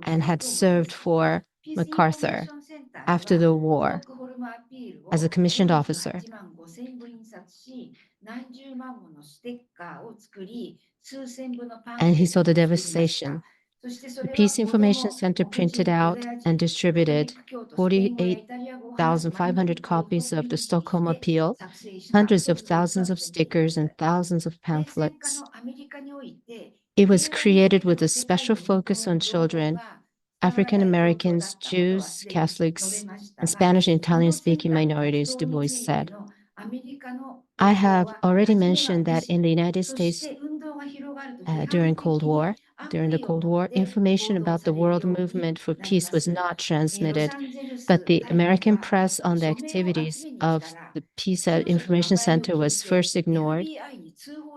and had served for MacArthur after the war as a commissioned officer. And he saw the devastation. The Peace Information Center printed out and distributed 48,500 copies of the Stockholm Appeal, hundreds of thousands of stickers, and thousands of pamphlets. It was created with a special focus on children, African Americans, Jews, Catholics, and Spanish and Italian-speaking minorities, Du Bois said. I have already mentioned that in the United States during Cold War, during the Cold War, information about the world movement for peace was not transmitted, but the American press on the activities of the Peace Information Center was first ignored.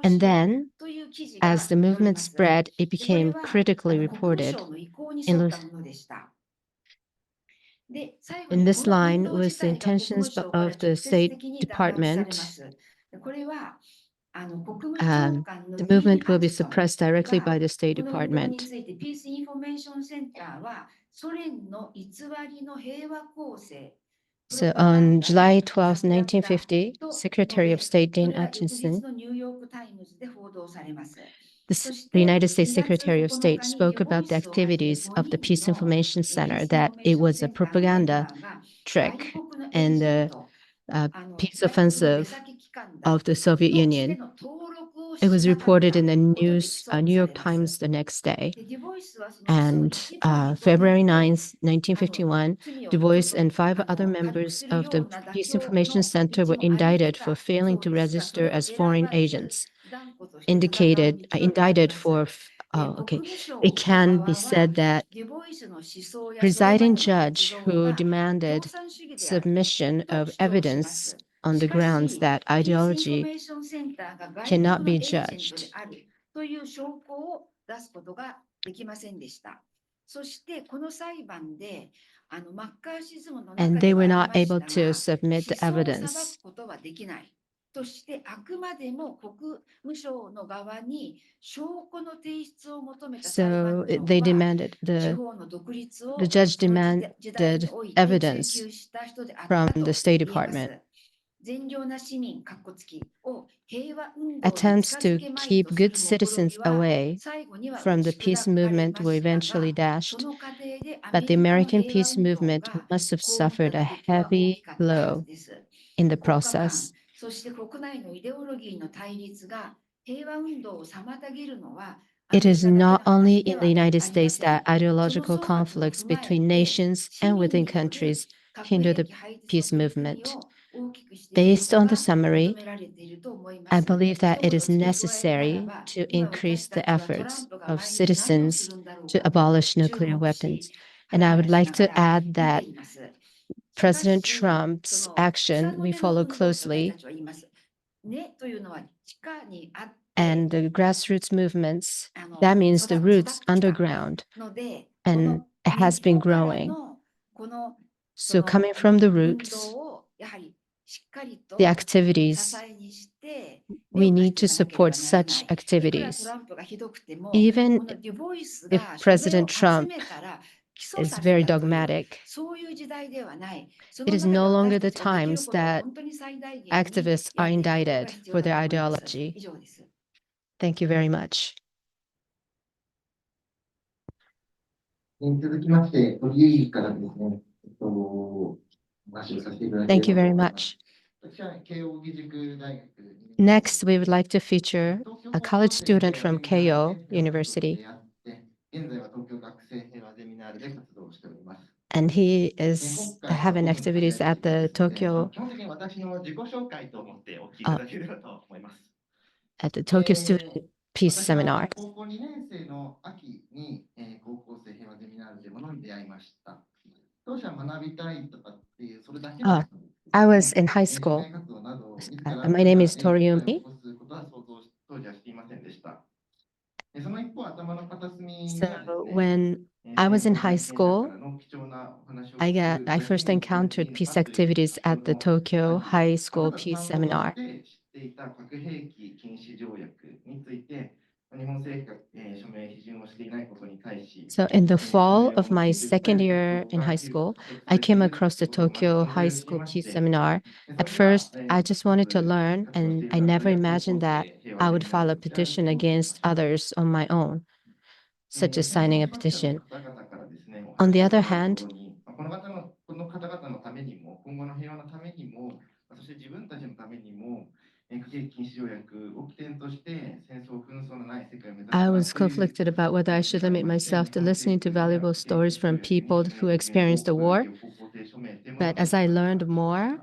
And then, as the movement spread, it became critically reported. In this line was the intentions of the State Department. The movement will be suppressed directly by the State Department. So on July 12, 1950, Secretary of State Dean Acheson, the United States Secretary of State, spoke about the activities of the Peace Information Center, that it was a propaganda trick and the peace offensive of the Soviet Union. It was reported in the New York Times the next day. And February 9th, 1951, Du Bois and 5 other members of the Peace Information Center were indicted for failing to register as foreign agents. Indicted for, it can be said that presiding judge who demanded submission of evidence on the grounds that ideology cannot be judged. And they were not able to submit the evidence. So they demanded, the judge demanded evidence from the State Department. Attempts to keep good citizens away from the peace movement were eventually dashed, but the American peace movement must have suffered a heavy blow in the process. It is not only in the United States that ideological conflicts between nations and within countries hinder the peace movement. Based on the summary, I believe that it is necessary to increase the efforts of citizens to abolish nuclear weapons. And I would like to add that President Trump's action we follow closely, and the grassroots movements, that means the roots underground, and it has been growing. So coming from the roots, the activities, we need to support such activities. Even if President Trump is very dogmatic, it is no longer the times that activists are indicted for their ideology. Thank you very much. Thank you very much. Next, we would like to feature a college student from Keio University. And he is having activities at the Tokyo Student Peace Seminar. I was in high school. My name is TORIUMI. So when I was in high school, I first encountered peace activities at the Tokyo High School Peace Seminar. So in the fall of my second year in high school, I came across the Tokyo High School Peace Seminar. At first, I just wanted to learn, and I never imagined that I would file a petition against others on my own, such as signing a petition. On the other hand, I was conflicted about whether I should limit myself to listening to valuable stories from people who experienced the war. But as I learned more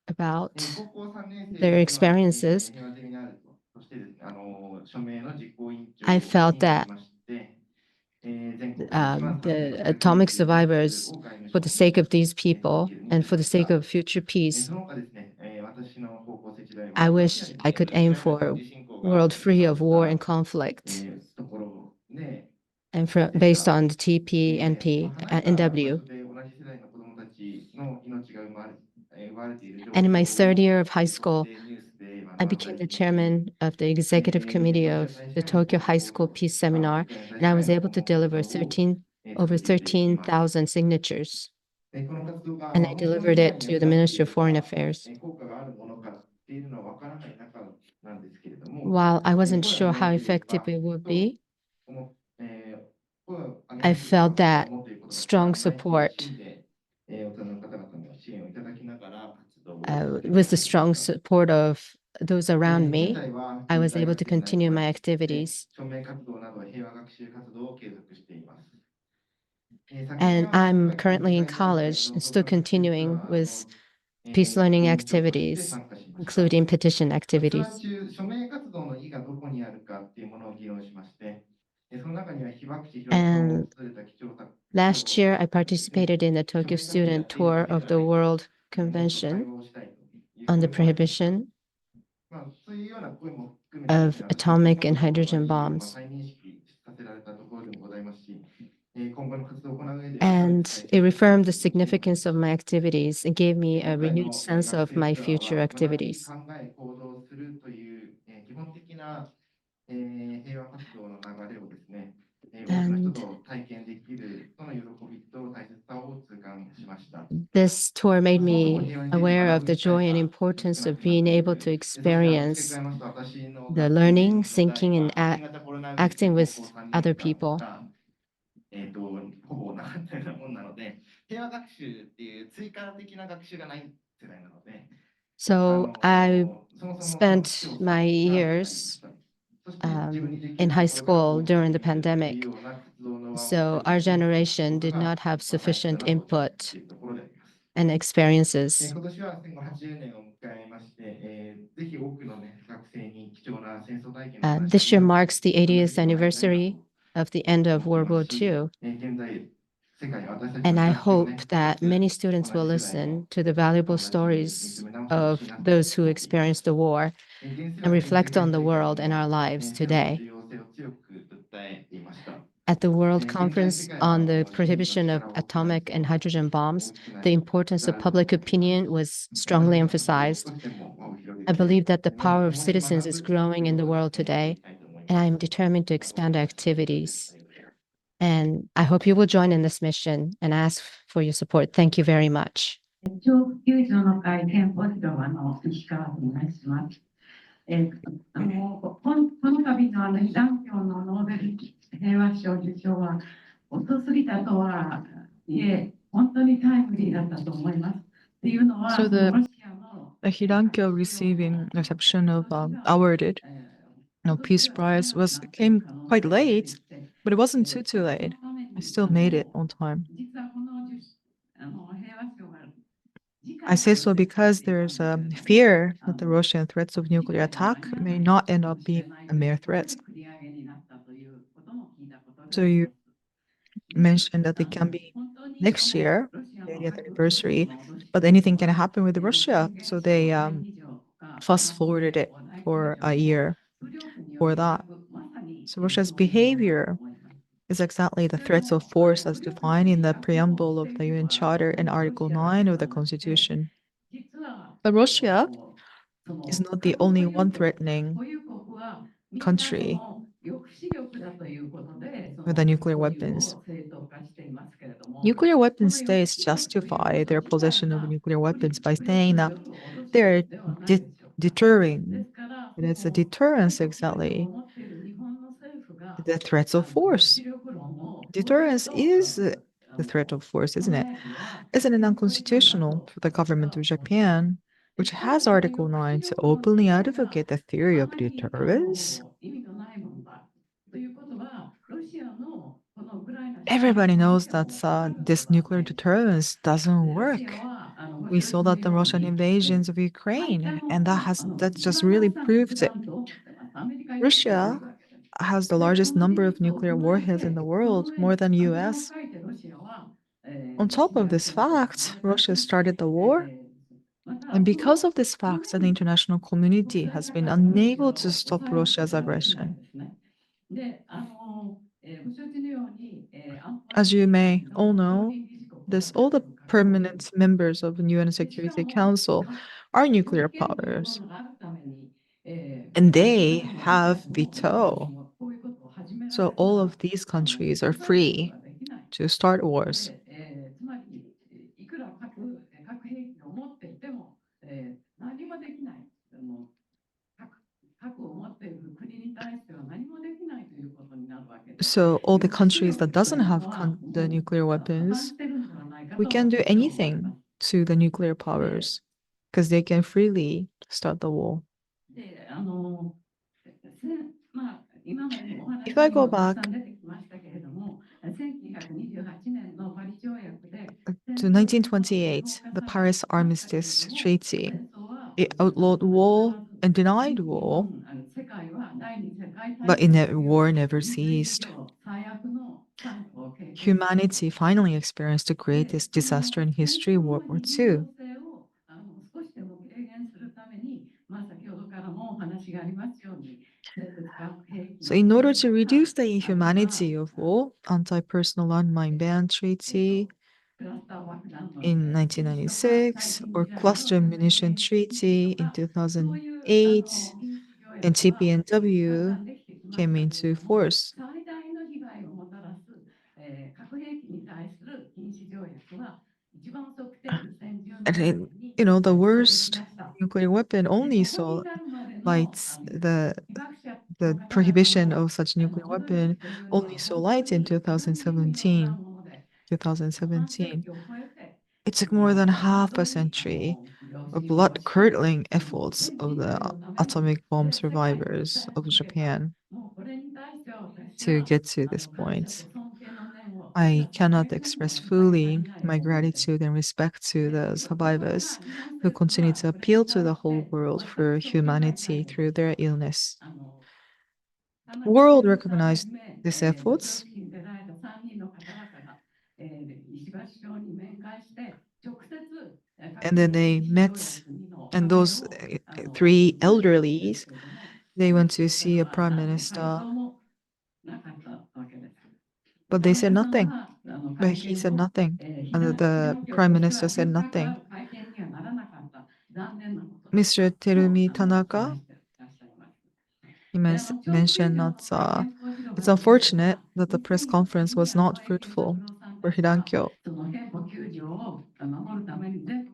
about their experiences, I felt that the atomic survivors, for the sake of these people and for the sake of future peace, I wish I could aim for a world free of war and conflict and based on the TP, NP, NW. And in my third year of high school, I became the chairman of the executive committee of the Tokyo High School Peace Seminar, and I was able to deliver over 13,000 signatures. And I delivered it to the Ministry of Foreign Affairs. While I wasn't sure how effective it would be, I felt that strong support with the strong support of those around me, I was able to continue my activities. And I'm currently in college and still continuing with peace learning activities, including petition activities. And last year, I participated in the Tokyo student tour of the World Convention on the Prohibition of Atomic and Hydrogen Bombs. And it reaffirmed the significance of my activities and gave me a renewed sense of my future activities. And this tour made me aware of the joy and importance of being able to experience the learning, thinking, and acting with other people. So I spent my years in high school during the pandemic. So our generation did not have sufficient input and experiences. This year marks the 80th anniversary of the end of World War II. And I hope that many students will listen to the valuable stories of those who experienced the war and reflect on the world and our lives today. At the World Conference on the Prohibition of Atomic and Hydrogen Bombs, the importance of public opinion was strongly emphasized. I believe that the power of citizens is growing in the world today, and I am determined to expand activities. And I hope you will join in this mission and ask for your support. Thank you very much. 平和賞受賞は遅すぎたとはいえ、本当にタイムリーだったと思います。っていうのは、 So the Hirankyo receiving reception of awarded Peace Prize came quite late, but it wasn't too late. I still made it on time. I say so because there's a fear that the Russian threats of nuclear attack may not end up being a mere threat. So you mentioned that it can be next year, the 80th anniversary, but anything can happen with Russia. So they fast forwarded it for a year for that. So Russia's behavior is exactly the threats of force as defined in the preamble of the UN Charter and Article 9 of the Constitution. But Russia is not the only one threatening country with the nuclear weapons. Nuclear weapon states justify their possession of nuclear weapons by saying that they're deterring. And it's a deterrence exactly. The threats of force. Deterrence is the threat of force, isn't it? Isn't it unconstitutional for the government of Japan, which has Article 9, to openly advocate the theory of deterrence? Everybody knows that this nuclear deterrence doesn't work. We saw that the Russian invasions of Ukraine, and that just really proves it. Russia has the largest number of nuclear warheads in the world, more than US. On top of this fact, Russia started the war, and because of this fact, the international community has been unable to stop Russia's aggression. As you may all know, all the permanent members of the UN Security Council are nuclear powers, and they have veto. So all of these countries are free to start wars. So all the countries that doesn't have the nuclear weapons, we can do anything to the nuclear powers because they can freely start the war. If I go back to 1928, the Paris Armistice Treaty, it outlawed war and denied war, but war never ceased. Humanity finally experienced the greatest disaster in history, World War II. So in order to reduce the inhumanity of war, anti-personal landmine ban treaty in 1996, or cluster munition treaty in 2008, and TPNW came into force. And the worst nuclear weapon only saw lights, the prohibition of such nuclear weapon only saw light in 2017. It took more than half a century of blood-curdling efforts of the atomic bomb survivors of Japan to get to this point. I cannot express fully my gratitude and respect to the survivors who continue to appeal to the whole world for humanity through their illness. The world recognized these efforts, and then they met, and those three elderlies, they went to see a prime minister, but they said nothing. But he said nothing. And the prime minister said nothing. Mr. Terumi Tanaka, he mentioned that it's unfortunate that the press conference was not fruitful for Hirankyo,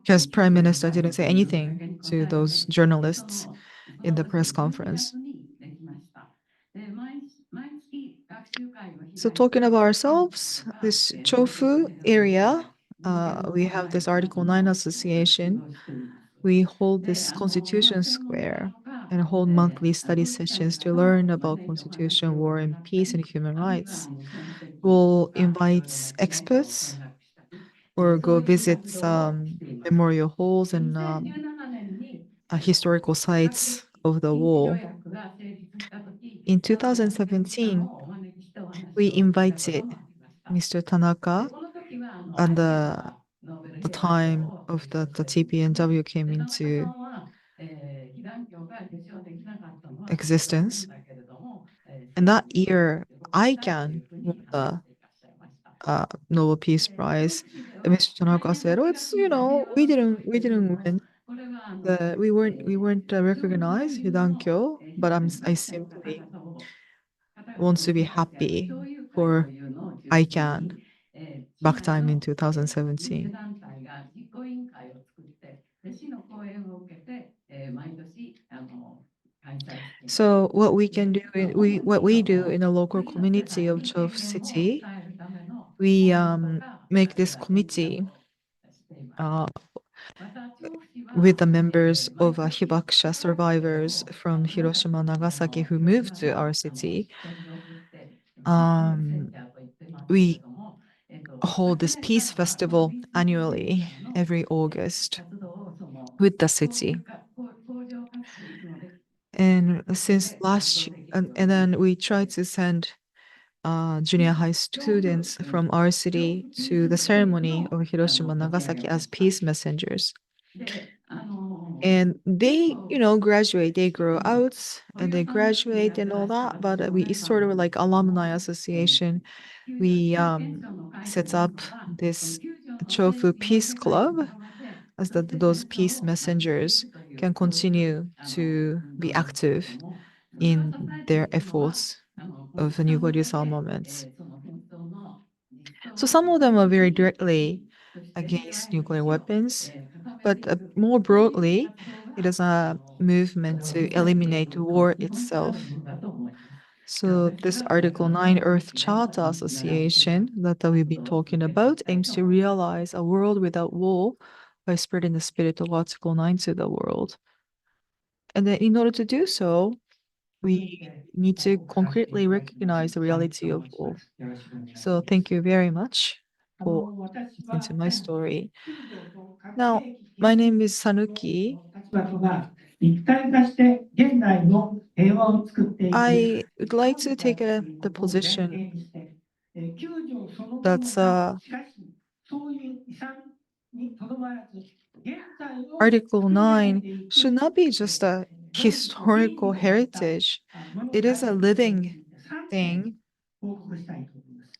because prime minister didn't say anything to those journalists in the press conference. So talking about ourselves, this Chofu area, we have this Article 9 association. We hold this Constitution Square and hold monthly study sessions to learn about Constitution, war and peace and human rights. We'll invite experts or go visit some memorial halls and historical sites of the war. In 2017, we invited Mr. Tanaka at the time of the TPNW came into existence. And that year, ICANN won the Nobel Peace Prize. And Mr. Tanaka said, "Oh, it's we didn't win. We weren't recognized, Hidankyo, but I simply want to be happy for ICANN back time in 2017." So what we can do, what we do in a local community of Chofu City, we make this committee with the members of Hibakusha survivors from Hiroshima, Nagasaki who moved to our city. We hold this peace festival annually every August with the city. And since and then we tried to send junior high students from our city to the ceremony of Hiroshima, Nagasaki as peace messengers. And they, graduate, they grow out and they graduate and all that. But we sort of like alumni association. We set up this Chofu Peace Club as that those peace messengers can continue to be active in their efforts of the new Buddhist armaments. So some of them are very directly against nuclear weapons, but more broadly, it is a movement to eliminate war itself. So this Article 9 Earth Charter Association that we've been talking about aims to realize a world without war by spreading the spirit of Article 9 to the world. And then in order to do so, we need to concretely recognize the reality of war. So thank you very much for listening to my story. Now, my name is Sanuki. I would like to take the position that Article 9 should not be just a historical heritage. It is a living thing.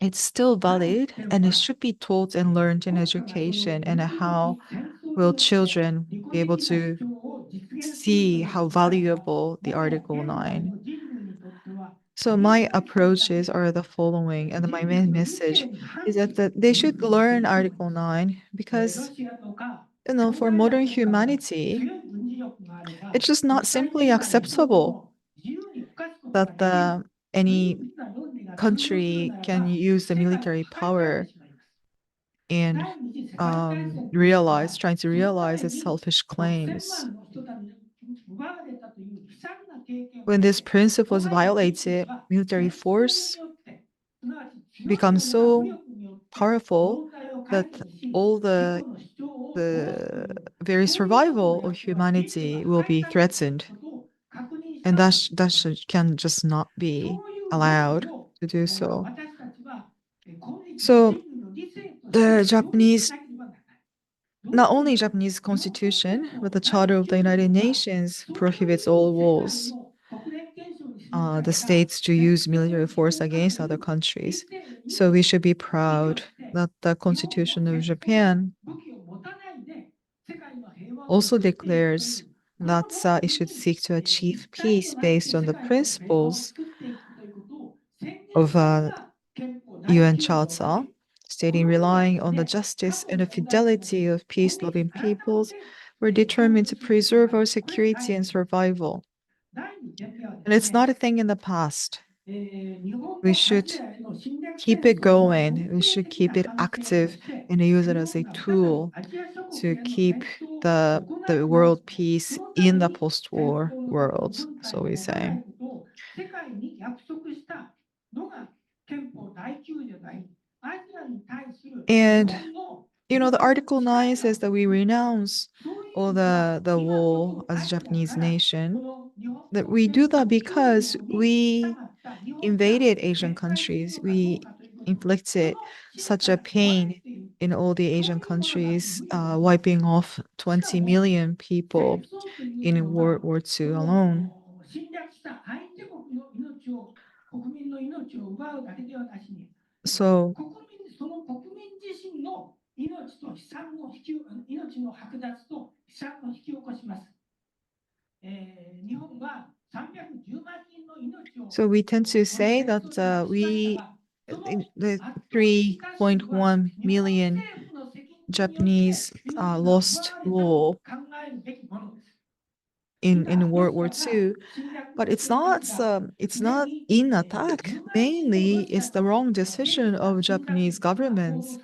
It's still valid and it should be taught and learned in education. And how will children be able to see how valuable the Article 9? So my approaches are the following, and my main message is that they should learn Article 9 because, for modern humanity, it's just not simply acceptable that any country can use the military power and trying to realize its selfish claims. When this principle is violated, military force becomes so powerful that all the very survival of humanity will be threatened. And that can just not be allowed to do so. So the not only Japanese constitution, but the Charter of the United Nations prohibits all wars. The states to use military force against other countries. So we should be proud that the Constitution of Japan also declares that it should seek to achieve peace based on the principles of UN Charter, stating relying on the justice and the fidelity of peace-loving peoples, we're determined to preserve our security and survival. And it's not a thing in the past. We should keep it going. We should keep it active and use it as a tool to keep the world peace in the post-war world, so we say. And the Article 9 says that we renounce all the war as Japanese nation. That we do that because we invaded Asian countries. We inflicted such a pain in all the Asian countries, wiping off 20 million people in World War II alone. So we tend to say that the 3.1 million Japanese lost war in World War II, but it's not in attack. Mainly, it's the wrong decision of Japanese governments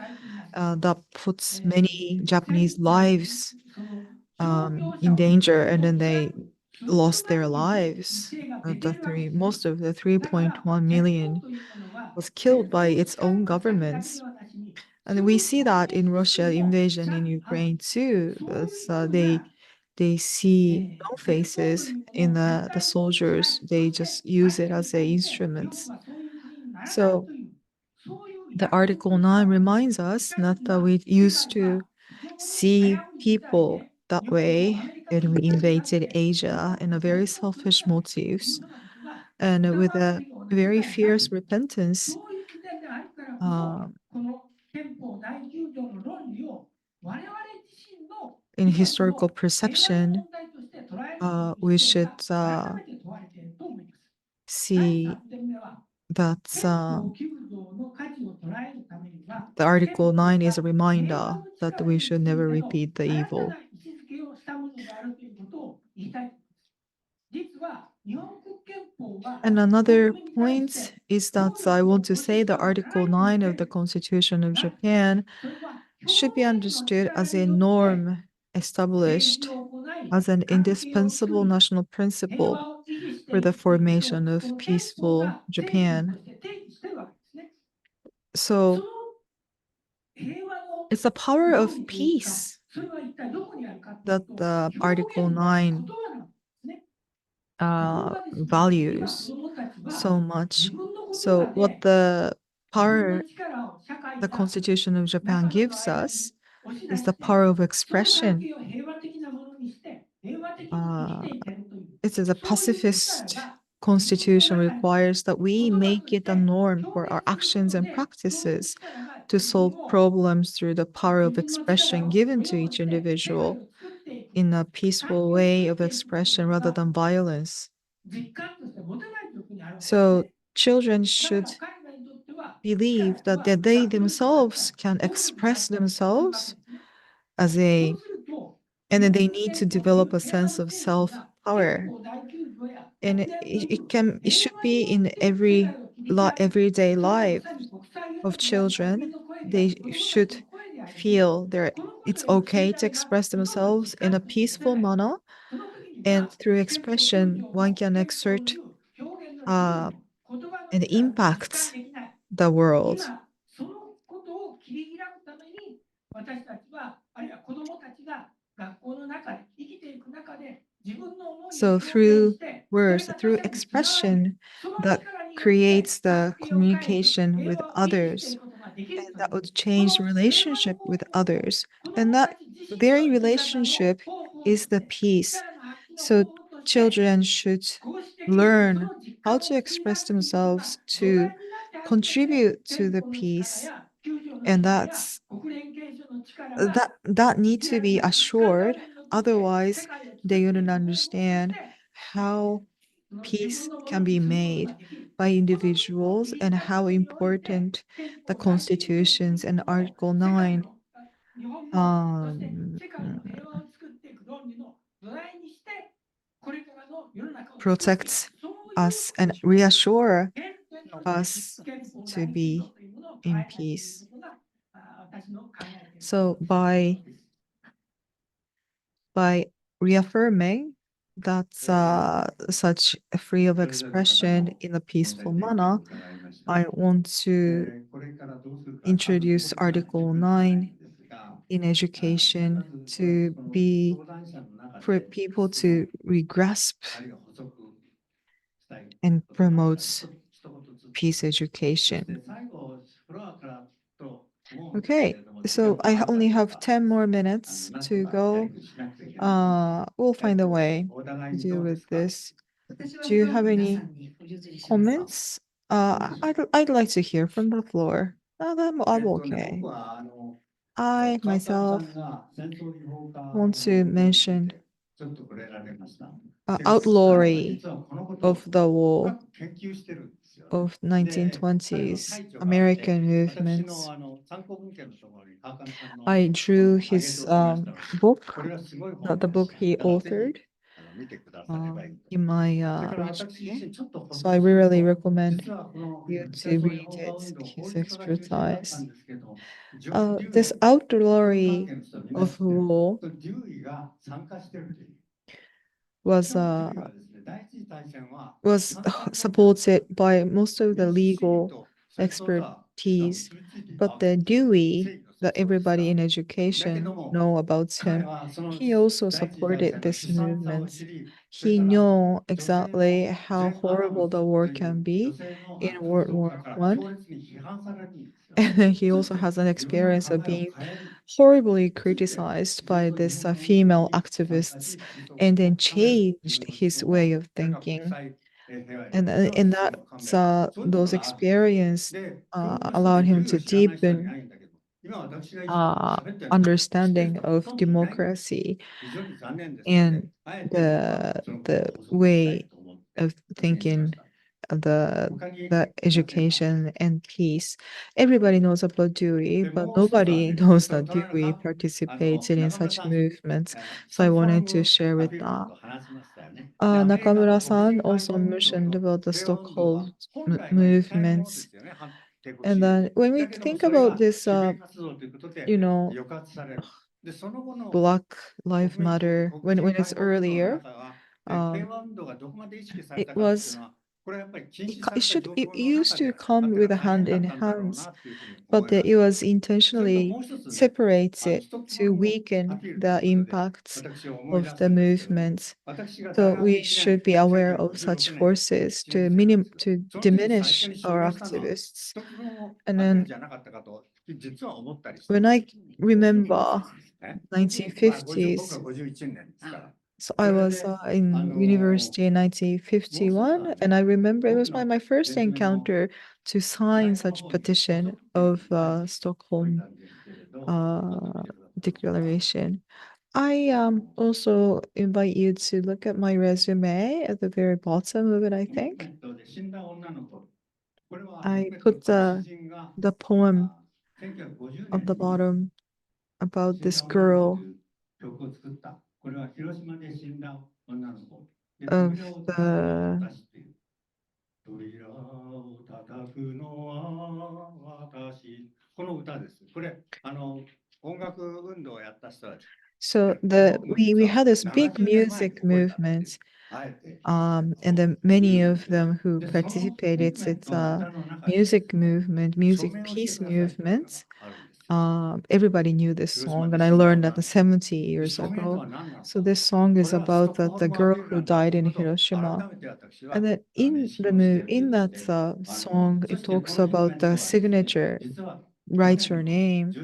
that puts many Japanese lives in danger, and then they lost their lives. Most of the 3.1 million was killed by its own governments. And we see that in Russia invasion in Ukraine too. They they see no faces in the soldiers. They just use it as a instruments. So the Article 9 reminds us not that we used to see people that way when we invaded Asia in a very selfish motives and with a very fierce repentance. In historical perception, we should see that the Article 9 is a reminder that we should never repeat the evil. And another point is that I want to say the Article 9 of the Constitution of Japan should be understood as a norm established as an indispensable national principle for the formation of peaceful Japan. So it's the power of peace that the Article 9 values so much. So what the power the Constitution of Japan gives us is the power of expression. It is a pacifist constitution requires that we make it a norm for our actions and practices to solve problems through the power of expression given to each individual in a peaceful way of expression rather than violence. So children should believe that they themselves can express themselves as and then they need to develop a sense of self-power. And it should be in everyday life of children. They should feel it's okay to express themselves in a peaceful manner, and through expression one can exert and impact the world. So through words, through expression, that creates the communication with others, and that would change relationship with others. And that very relationship is the peace. So children should learn how to express themselves to contribute to the peace, and that need to be assured. Otherwise, they wouldn't understand how peace can be made by individuals and how important the constitutions and Article 9 protects us and reassure us to be in peace. So by reaffirming that such a free of expression in a peaceful manner, I want to introduce Article 9 in education to be for people to grasp and promote peace education. Okay, so I only have 10 more minutes to go. We'll find a way to deal with this. Do you have any comments? I'd like to hear from the floor. I'm okay. I myself want to mention outlawry of the war of 1920s American movements. I drew his book, the book he authored, in my resume. So I really recommend you to read it, his expertise. This outlawry of war was supported by most of the legal expertise, but the Dewey that everybody in education know about him. He also supported this movement. He knew exactly how horrible the war can be in World War One. And then he also has an experience of being horribly criticized by this female activists and then changed his way of thinking. And that those experience allowed him to deepen understanding of democracy and the way of thinking of the education and peace. Everybody knows about Dewey, but nobody knows that Dewey participated in such movements. So I wanted to share with that. Nakamura-san also mentioned about the Stockholm movements. And then when we think about this, you know, Black Lives Matter, when it's earlier, it was it used to come with a hand in hands, but it was intentionally separated to weaken the impacts of the movements. So we should be aware of such forces to diminish our activists. And then when I remember 1950s, so I was in university in 1951, and I remember it was my first encounter to sign such petition of Stockholm Declaration. I also invite you to look at my resume at the very bottom of it, I think. I put the poem on the bottom about this girl of the 扉を叩くのは私。この歌です。これ、音楽運動をやった人たち。So we had this big music movement, and then many of them who participated in music movement, music peace movements. Everybody knew this song, and I learned that 70 years ago. So this song is about the girl who died in Hiroshima. And then in that song, it talks about the signature, write your name,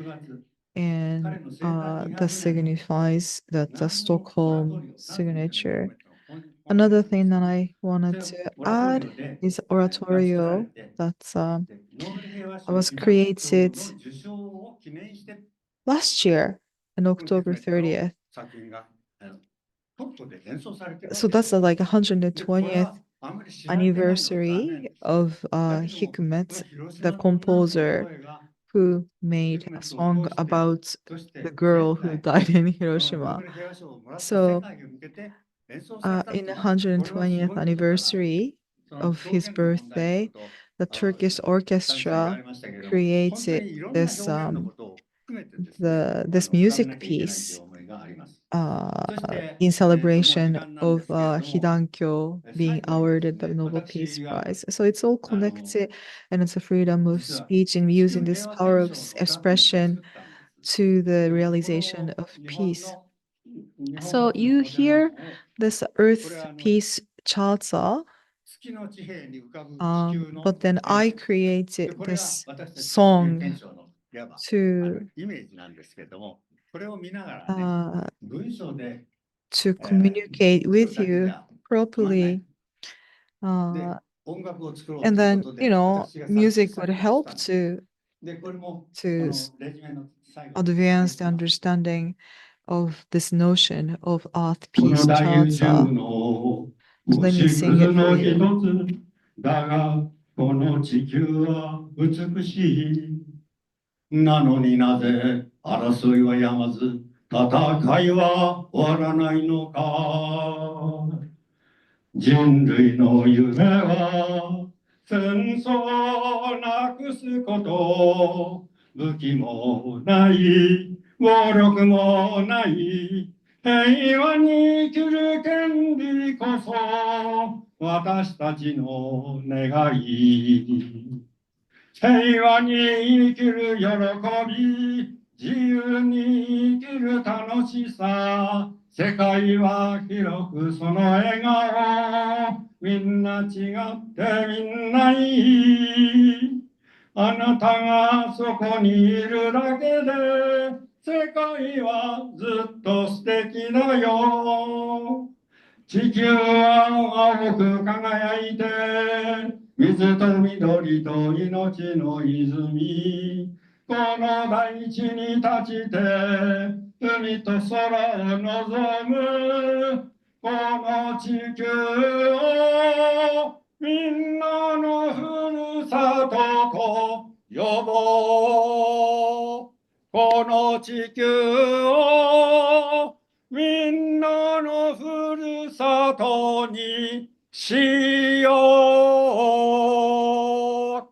and that signifies that the Stockholm signature. Another thing that I wanted to add is oratorio that was created last year on October 30th. So that's like 120th anniversary of Hikmet, the composer who made a song about the girl who died in Hiroshima. So in 120th anniversary of his birthday, the Turkish orchestra created this this music piece in celebration of Hidankyo being awarded the Nobel Peace Prize. So it's all connected, and it's a freedom of speech and using this power of expression to the realization of peace. So you hear this Earth Peace Charter, but then I created this song to communicate with you properly. And then, music would help to advance the understanding of this notion of Earth Peace Charter. So let me sing it for you. だがこの地球は美しい。なのになぜ争いはやまず戦いは終わらないのか。人類の夢は戦争をなくすこと。武器もない暴力もない平和に生きる権利こそ私たちの願い。平和に生きる喜び自由に生きる楽しさ、世界は広くその笑顔、みんな違ってみんないい。あなたがそこにいるだけで、世界はずっと素敵だよ。地球は青く輝いて、水と緑と命の泉。この大地に立ちて、海と空を望む。この地球をみんなのふるさとと呼ぼう。この地球をみんなのふるさとにしよう。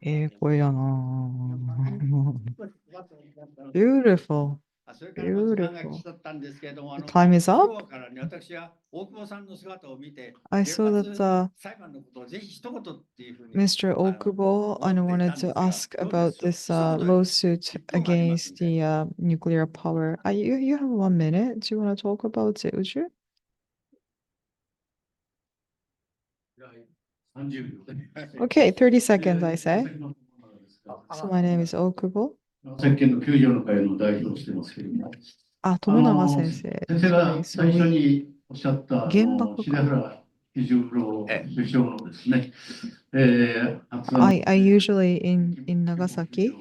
英語やな。Beautiful. Beautiful. The time is up. I saw that Mr. Okubo and wanted to ask about this lawsuit against the nuclear power. You have 1 minute. Do you want to talk about it, Uju? Okay, 30 seconds, I say. So my name is Okubo. 石鹸の救助の会の代表をしてますけれども、Tomonaga sensei. 先生が Sorry, 最 so 初 we におっしゃった原爆か白原非十郎首相のですね、I usually in Nagasaki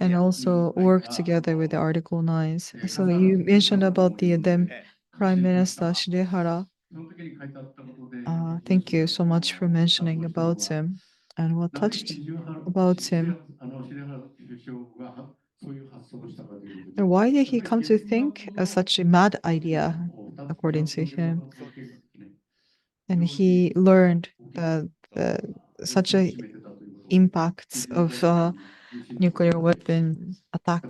and also work together with the Article 9s. So you mentioned about the then Prime Minister Shirehara. その時に書いてあったことで、Thank you so much for mentioning about him and what touched about him. 白原首相がそういう発想をしたかというと、 And why did he come to think of such a mad idea, according to him? And he learned that such a impacts of nuclear weapon attack.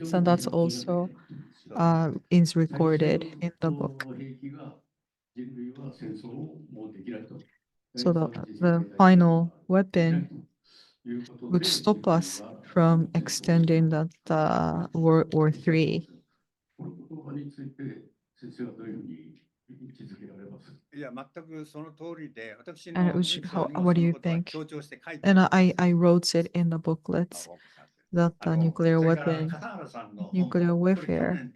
So that's also is recorded in the book. So the final weapon would stop us from extending that World War III. この言葉について先生はどういうふうに位置づけられますか？ And what do you think? And I wrote it in the booklets that the nuclear weapon, nuclear warfare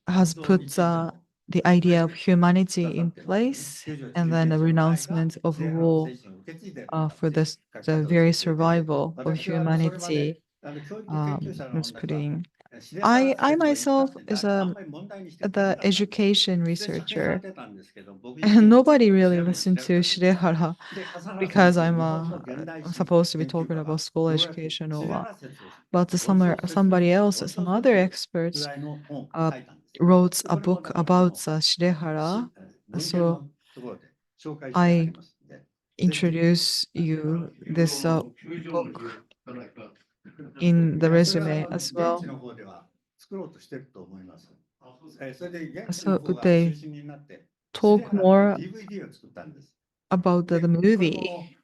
has put the idea of humanity in place, and then the renouncement of war for the very survival of humanity was putting. I myself is the education researcher, and nobody really listened to Shirehara because I'm supposed to be talking about school education or what. But somebody else, some other experts wrote a book about Shirehara. So I introduce you this book in the resume as well. So could they talk more about the movie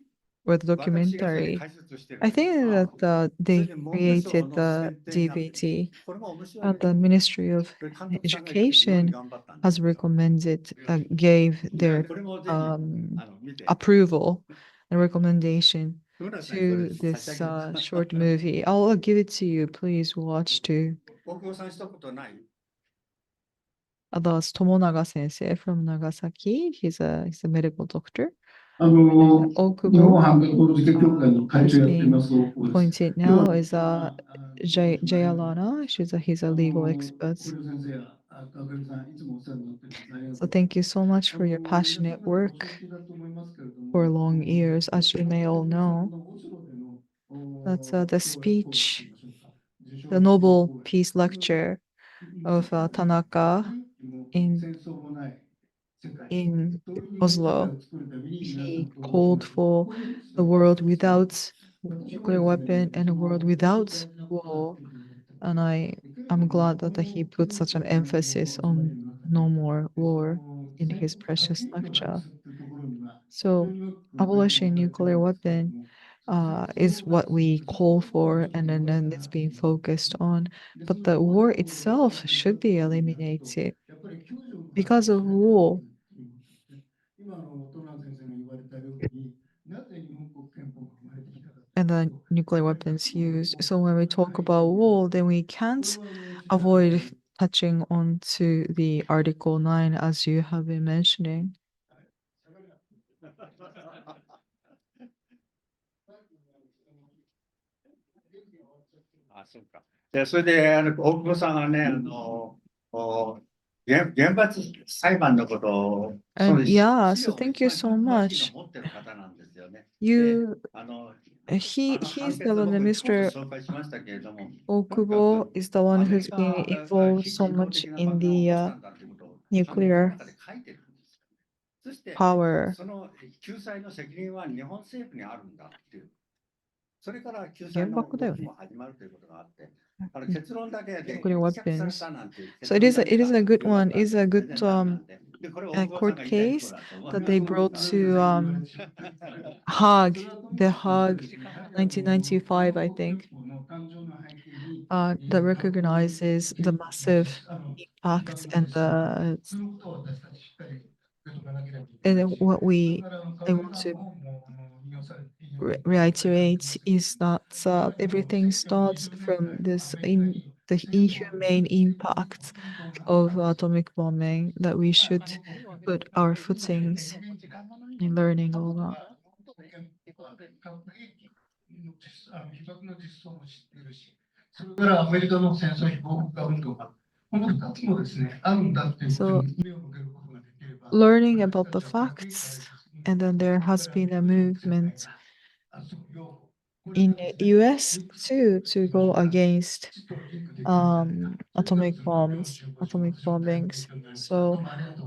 or the documentary? I think that they created the DVD, and the Ministry of Education has recommended, gave their approval and recommendation to this short movie. I'll give it to you. Please watch too. That's Tomonaga sensei from Nagasaki. He's a medical doctor. 日本 Okubo 反核法付け協会の会長やっています大久保です。 pointed now is Jayalana. He's a legal expert. 堀尾先生や赤上さんいつもお世話になっています。ありがと So う。 thank you so much for your passionate work for long years. As you may all know, that's the speech, the Nobel Peace Lecture of Tanaka in Oslo. He called for a world without nuclear weapon and a world without war. And I'm glad that he put such an emphasis on no more war in his precious lecture. So abolishing nuclear weapon is what we call for, and then it's being focused on. But the war itself should be eliminated. Because of war, 今トラン先生が言われたように、なぜ日本国憲法が生まれてきたかというと。 and the nuclear weapons used. So when we talk about war, then we can't avoid touching on to the Article 9 as you have been mentioning. あ、そうか。で、それで、大久保さんがね、原発裁判のことを、And yeah, so 資料が thank you 一番 so 詳しい much. のを持ってる方なんですよね。 You, あの he's 判 the 決を one, 僕、Mr. 紹介しましたけれども、 Okubo is the one アメリ who's カ been が involved 非 so 人道 much 的な in 爆弾を the 起こしたんだということを、判決の nuclear 中で書いてるんですよね。そして、 power. その救済の責任は日本政府にあるんだっていう。それから救済の動きも始まるということがあって、結論だけで Nuclear 棄却 weapons. されたなんていう So it is 結論だけ it is が a good 言われ one. たら Is a 全 good 然ダメなんで。で、これ大久保さん court が言いたい case ことだと思い that ます。 they brought to Hague, the Hague 1995, I think, that recognizes the massive impacts and what I want to reiterate is that everything starts from the inhumane impact of atomic bombing, that we should put our footings in learning all that. 被爆の実相も知っているし、それからアメリカの戦争被爆運動が、この2つもですね、あるんだということに目を向けることができれば。 Learning about the facts, and then there has been a movement in the US too to go against atomic bombings. So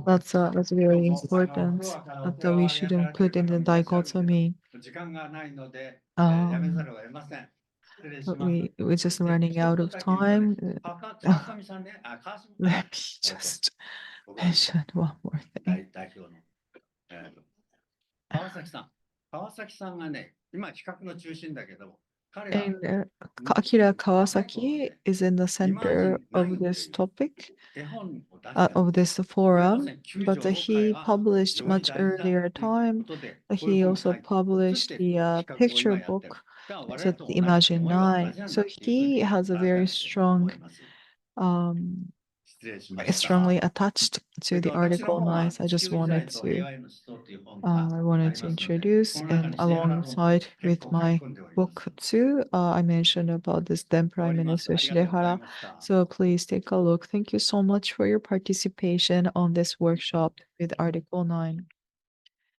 that's very important that we shouldn't put in the dichotomy. 時間がないので、 Um, やめざるを得ません。失礼し but ます。 we're just running out of time. 川上さんね、川島 Let me just mention one more thing. 代表の、川崎さん。川崎さんがね、今比較の中心だけど、彼は And Akihiro Kawasaki is in the center of this topic, 絵本を出したん of です this forum, but he published much earlier time. He also published the picture book, so the Imagine 9. So he has a very strong, 失礼しました。 strongly attached to the Article 9. So I just wanted to introduce, and alongside with my book too, I mentioned about this then Prime Minister Shirehara. So please take a look. Thank you so much for your participation on this workshop with Article 9.